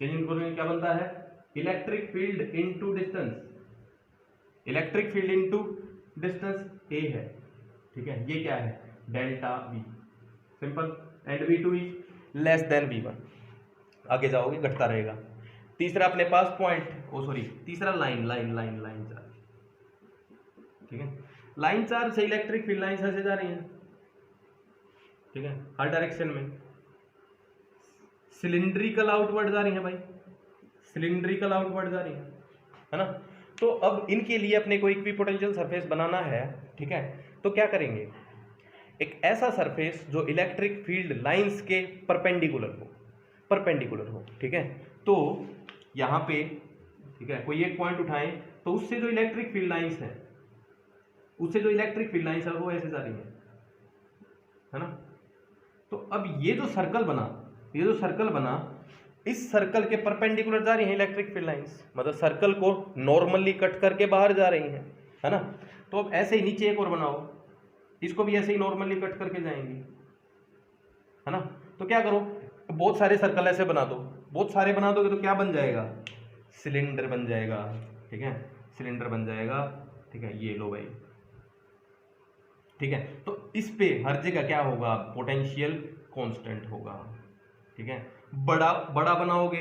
Change in potential क्या बनता है? Electric field into distance, electric field into distance ए है, ठीक है, ये क्या है? Delta V, simple, and V2 is less than V1। आगे जाओगे घटता रहेगा। तीसरा अपने पास पॉइंट, तीसरा लाइन चार्ज, ठीक है, लाइन चार्ज से इलेक्ट्रिक फील्ड लाइन ऐसे जा रही है, ठीक है, हर डायरेक्शन में सिलिंड्रिकल आउटवर्ड जा रही है भाई, सिलिंड्रिकल आउटवर्ड जा रही है ना। तो अब इनके लिए अपने को इक्विपोटेंशियल सरफेस बनाना है, ठीक है, तो क्या करेंगे? एक ऐसा सरफेस जो इलेक्ट्रिक फील्ड लाइंस के परपेंडिकुलर हो, ठीक है। तो यहाँ पे, ठीक है, कोई एक पॉइंट उठाएं तो उससे जो इलेक्ट्रिक फील्ड लाइंस है, वो ऐसे जा रही है ना। तो अब ये जो सर्कल बना, इस सर्कल के परपेंडिकुलर जा रही है इलेक्ट्रिक फील्ड लाइंस, मतलब सर्कल को नॉर्मली कट करके बाहर जा रही है ना। तो अब ऐसे ही नीचे एक और बनाओ, इसको भी ऐसे ही नॉर्मली कट करके जाएंगी, है ना। तो क्या करो, बहुत सारे सर्कल ऐसे बना दो, बहुत सारे बना दोगे तो क्या बन जाएगा? सिलेंडर बन जाएगा, ठीक है, सिलेंडर बन जाएगा, ठीक है, ये लो भाई, ठीक है। तो इस पे हर जगह क्या होगा? पोटेंशियल कांस्टेंट होगा, ठीक है। बड़ा बनाओगे,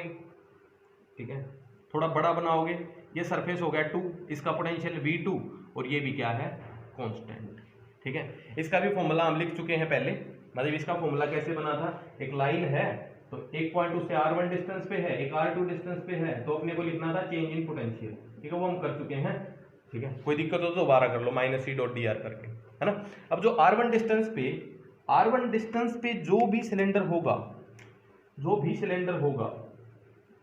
ठीक है, थोड़ा बड़ा बनाओगे, ये सरफेस हो गया 2, इसका पोटेंशियल V2 और ये भी क्या है? कांस्टेंट, ठीक है। इसका भी फॉर्मूला हम लिख चुके हैं पहले, मतलब इसका फॉर्मूला कैसे बना था? एक लाइन है तो एक पॉइंट उससे R1 डिस्टेंस पे है, एक R2 डिस्टेंस पे है, तो अपने को लिखना था चेंज इन पोटेंशियल, ठीक है, वो हम कर चुके हैं, ठीक है। कोई दिक्कत हो तो दोबारा कर लो, -C.dr करके, है ना। अब जो R1 डिस्टेंस पे जो भी सिलेंडर होगा,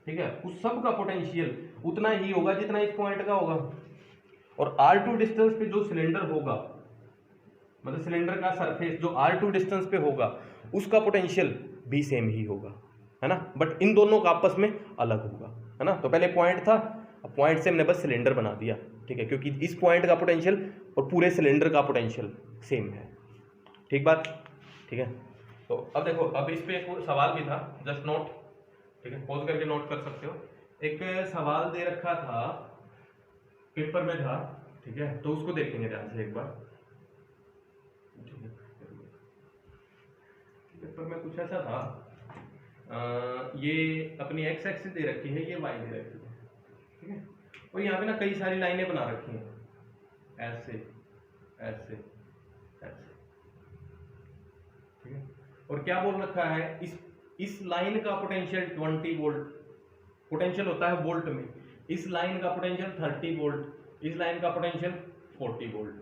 ठीक है, उस सब का पोटेंशियल उतना ही होगा जितना इस पॉइंट का होगा। और R2 डिस्टेंस पे जो सिलेंडर होगा, मतलब सिलेंडर का सरफेस जो R2 डिस्टेंस पे होगा, उसका पोटेंशियल भी सेम ही होगा, है ना। बट इन दोनों का आपस में अलग होगा, है ना। तो पहले पॉइंट था, अब पॉइंट से हमने बस सिलेंडर बना दिया, ठीक है, क्योंकि इस पॉइंट का पोटेंशियल और पूरे सिलेंडर का पोटेंशियल सेम है, ठीक बात, ठीक है। तो अब देखो, अब इस पे एक सवाल भी था, जस्ट नोट, ठीक है, पॉज करके नोट कर सकते हो। एक सवाल दे रखा था, पेपर में था, ठीक है, तो उसको देखेंगे ध्यान से एक बार। पेपर में कुछ ऐसा था, ये अपनी एक्स एक्सिस दे रखी है, ये वाई दे रखी है, ठीक है, और यहाँ पे ना कई सारी लाइनें बना रखी हैं, ऐसे ऐसे ऐसे, ठीक है। और क्या बोल रखा है? इस लाइन का पोटेंशियल 20 वोल्ट, पोटेंशियल होता है वोल्ट में, इस लाइन का पोटेंशियल 30 वोल्ट, इस लाइन का पोटेंशियल 40 वोल्ट,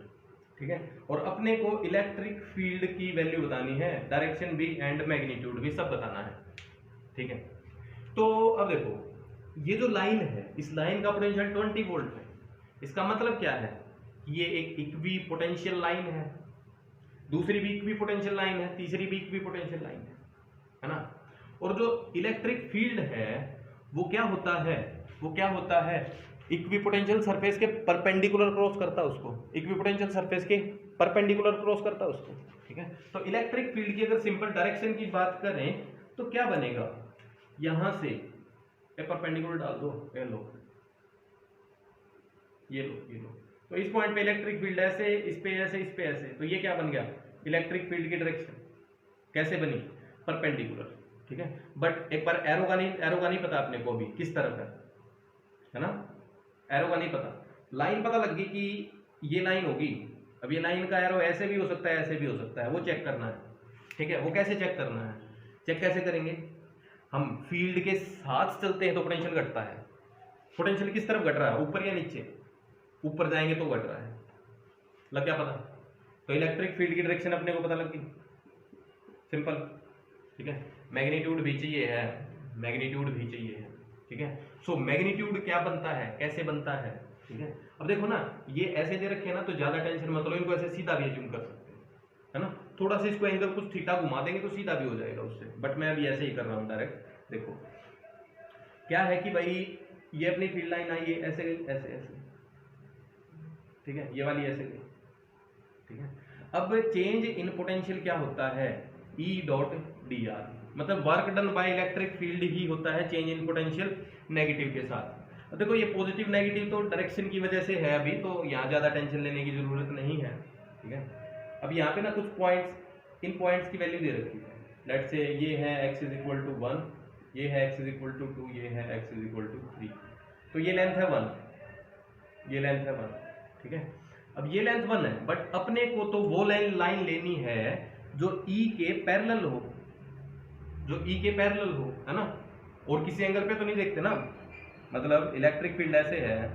ठीक है। और अपने को इलेक्ट्रिक फील्ड की वैल्यू बतानी है, डायरेक्शन भी एंड मैग्नीट्यूड भी सब बताना है, ठीक है। तो अब देखो, ये जो लाइन है, इस लाइन का पोटेंशियल 20 वोल्ट है, इसका मतलब क्या है? ये एक इक्वी पोटेंशियल लाइन है, दूसरी भी इक्वी पोटेंशियल लाइन है, तीसरी भी इक्वी पोटेंशियल लाइन है ना। और जो इलेक्ट्रिक फील्ड है वो क्या होता है? इक्विपोटेंशियल सरफेस के परपेंडिकुलर क्रॉस करता है उसको, इक्विपोटेंशियल सरफेस के परपेंडिकुलर क्रॉस करता है उसको, ठीक है। तो इलेक्ट्रिक फील्ड की अगर सिंपल डायरेक्शन की बात करें तो क्या बनेगा? यहां से परपेंडिकुलर डाल दो, ये लो, तो इस पॉइंट पे इलेक्ट्रिक फील्ड ऐसे, इस पे ऐसे, इस पे ऐसे, तो ये क्या बन गया? इलेक्ट्रिक फील्ड की डायरेक्शन कैसे बनी? परपेंडिकुलर, ठीक है। बट एक बार एरो का नहीं पता अपने को भी किस तरफ है ना, एरो का नहीं पता, लाइन पता लग गई कि ये लाइन होगी। अब ये लाइन का एरो ऐसे भी हो सकता है, ऐसे भी हो सकता है, वो चेक करना है, ठीक है। वो कैसे चेक करना है? चेक कैसे करेंगे? हम फील्ड के साथ चलते हैं तो पोटेंशियल घटता है, पोटेंशियल किस तरफ घट रहा है, ऊपर या नीचे? ऊपर जाएंगे तो घट रहा है, लग गया पता? तो इलेक्ट्रिक फील्ड की डायरेक्शन अपने को पता लग गई, सिंपल, ठीक है। मैग्नीट्यूड भी चाहिए है, ठीक है। सो मैग्नीट्यूड क्या बनता है, कैसे बनता है, ठीक है। अब देखो ना, ये ऐसे दे रखे हैं ना, तो ज्यादा टेंशन मत लो, इनको ऐसे सीधा भी अज्यूम कर सकते हैं, है ना। थोड़ा सा इसको एंगल कुछ थीटा घुमा देंगे तो सीधा भी हो जाएगा उससे, बट मैं अभी ऐसे ही कर रहा हूँ डायरेक्ट। देखो क्या है कि भाई ये अपनी फील्ड लाइन आई है, ऐसे गई, ऐसे, ठीक है, ये वाली ऐसे गई, ठीक है। अब चेंज इन पोटेंशियल क्या होता है? E.dr, मतलब work done by electric field ही होता है चेंज इन पोटेंशियल नेगेटिव के साथ। अब देखो ये पॉजिटिव नेगेटिव तो डायरेक्शन की वजह से है, अभी तो यहाँ ज़्यादा टेंशन लेने की जरूरत नहीं है, ठीक है। अब यहाँ पे ना कुछ पॉइंट्स, इन पॉइंट्स की वैल्यू दे रखी है। लेट्स से ये है x इज इक्वल टू 1, ये है x इज इक्वल टू 2, ये है x इज इक्वल टू 3। तो ये लेंथ है 1, ये लेंथ है 1, ठीक है। अब ये लेंथ 1 है, बट अपने को तो वो लाइन लेनी है जो E के पैरेलल हो, जो E के पैरेलल हो, है ना। और किसी एंगल पे तो नहीं देखते ना, मतलब इलेक्ट्रिक फील्ड ऐसे है,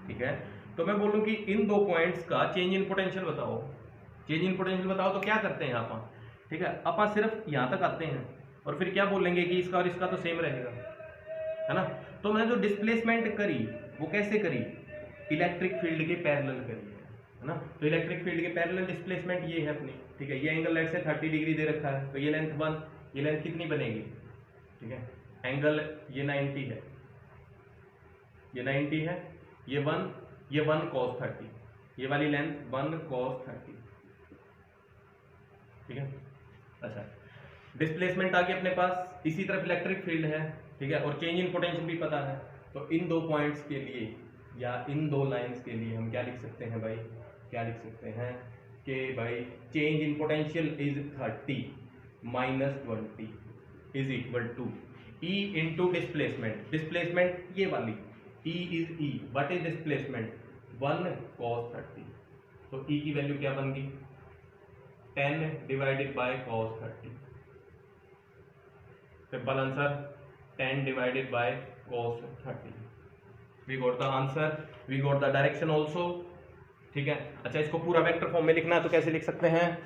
ठीक है। तो मैं बोलूँ कि इन दो पॉइंट्स का चेंज इन पोटेंशियल बताओ, चेंज इन पोटेंशियल बताओ। तो क्या करते हैं अपन, ठीक है, अपन सिर्फ यहाँ तक आते हैं और फिर क्या बोलेंगे कि इसका और इसका तो सेम रहेगा, है ना। तो मैंने जो डिस्प्लेसमेंट करी वो कैसे करी, इलेक्ट्रिक फील्ड के पैरेलल करी, है ना। तो इलेक्ट्रिक फील्ड के पैरेलल डिस्प्लेसमेंट ये है अपनी, ठीक है। ये एंगल लेट से 30 डिग्री दे रखा है, तो ये लेंथ 1, ये लेंथ कितनी बनेगी, ठीक है। एंगल ये 90 है, ये 90 है, ये 1 cos 30, ये वाली लेंथ 1 cos 30, ठीक है। अच्छा, डिस्प्लेसमेंट आ गई अपने पास, इसी तरफ इलेक्ट्रिक फील्ड है, ठीक है, और चेंज इन पोटेंशियल भी पता है। तो इन दो पॉइंट्स के लिए या इन दो लाइंस के लिए हम क्या लिख सकते हैं भाई, क्या लिख सकते हैं कि भाई change in potential is 30 minus 20 is equal to E into displacement. Displacement ये वाली E is E, what is displacement 1 cos 30। तो E की वैल्यू क्या बन गई 10 divided by cos 30। Simple answer 10 divided by cos 30। We got the answer, we got the direction also, ठीक है। अच्छा, इसको पूरा वेक्टर फॉर्म में लिखना है तो कैसे लिख सकते हैं,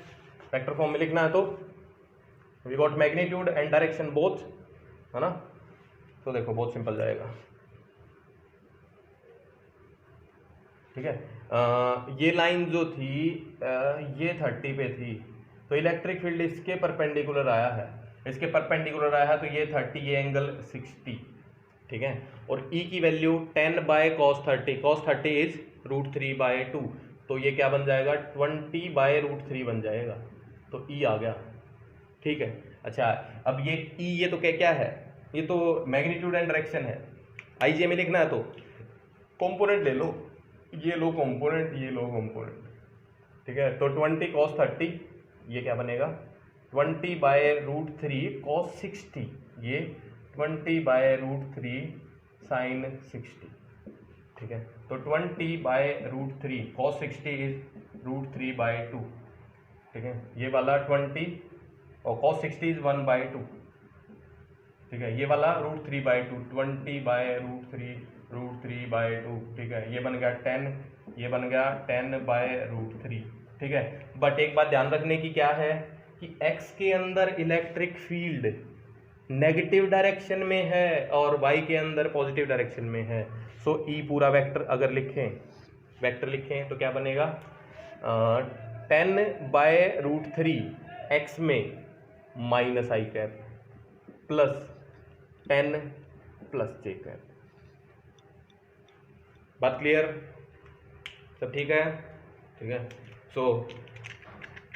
वेक्टर फॉर्म में लिखना है तो we got magnitude and direction both, है ना। तो देखो बहुत सिंपल जाएगा, ठीक है। ये लाइन जो थी ये 30 पे थी, तो इलेक्ट्रिक फील्ड इसके परपेंडिकुलर आया है, इसके परपेंडिकुलर आया है, तो ये 30, ये एंगल 60, ठीक है। और E की value 10 by cos 30, cos 30 is √3/2, तो ये क्या बन जाएगा 20 बाय √3 बन जाएगा, तो E आ गया, ठीक है। अच्छा, अब ये E ये तो क्या है, ये तो मैग्नीट्यूड एंड डायरेक्शन है। IJ में लिखना है तो कंपोनेंट ले लो, ये लो कंपोनेंट, ये लो कंपोनेंट, ठीक है। तो 20 cos 30 ये क्या बनेगा 20 बाय √3 cos 60, ये 20 बाय √3 sin 60, ठीक है। तो 20 बाय √3 cos 60 इज √3/2, ठीक है। ये वाला 20 और cos 60 इज 1/2, ठीक है। ये वाला √3/2, 20 बाय √3/2, ठीक है। ये बन गया 10, ये बन गया 10 बाय √3, ठीक है। बट एक बात ध्यान रखने की क्या है कि x के अंदर इलेक्ट्रिक फील्ड नेगेटिव डायरेक्शन में है और y के अंदर पॉजिटिव डायरेक्शन में है। सो E पूरा वेक्टर अगर वेक्टर लिखें तो क्या बनेगा 10 बाय √3 x में minus i cap plus 10 plus j cap. बात क्लियर, सब ठीक है, ठीक है। सो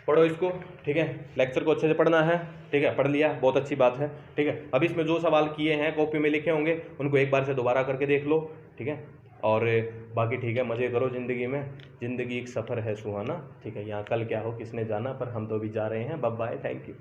पढ़ो इसको, ठीक है। लेक्चर को अच्छे से पढ़ना है, ठीक है। पढ़ लिया, बहुत अच्छी बात है, ठीक है। अब इसमें जो सवाल किए हैं कॉपी में लिखे होंगे उनको एक बार से दोबारा करके देख लो, ठीक है। और बाकी ठीक है, मज़े करो ज़िंदगी में, ज़िंदगी एक सफ़र है सुहाना, ठीक है। यहाँ कल क्या हो किसने जाना, पर हम तो अभी जा रहे हैं। Bye bye, thank you.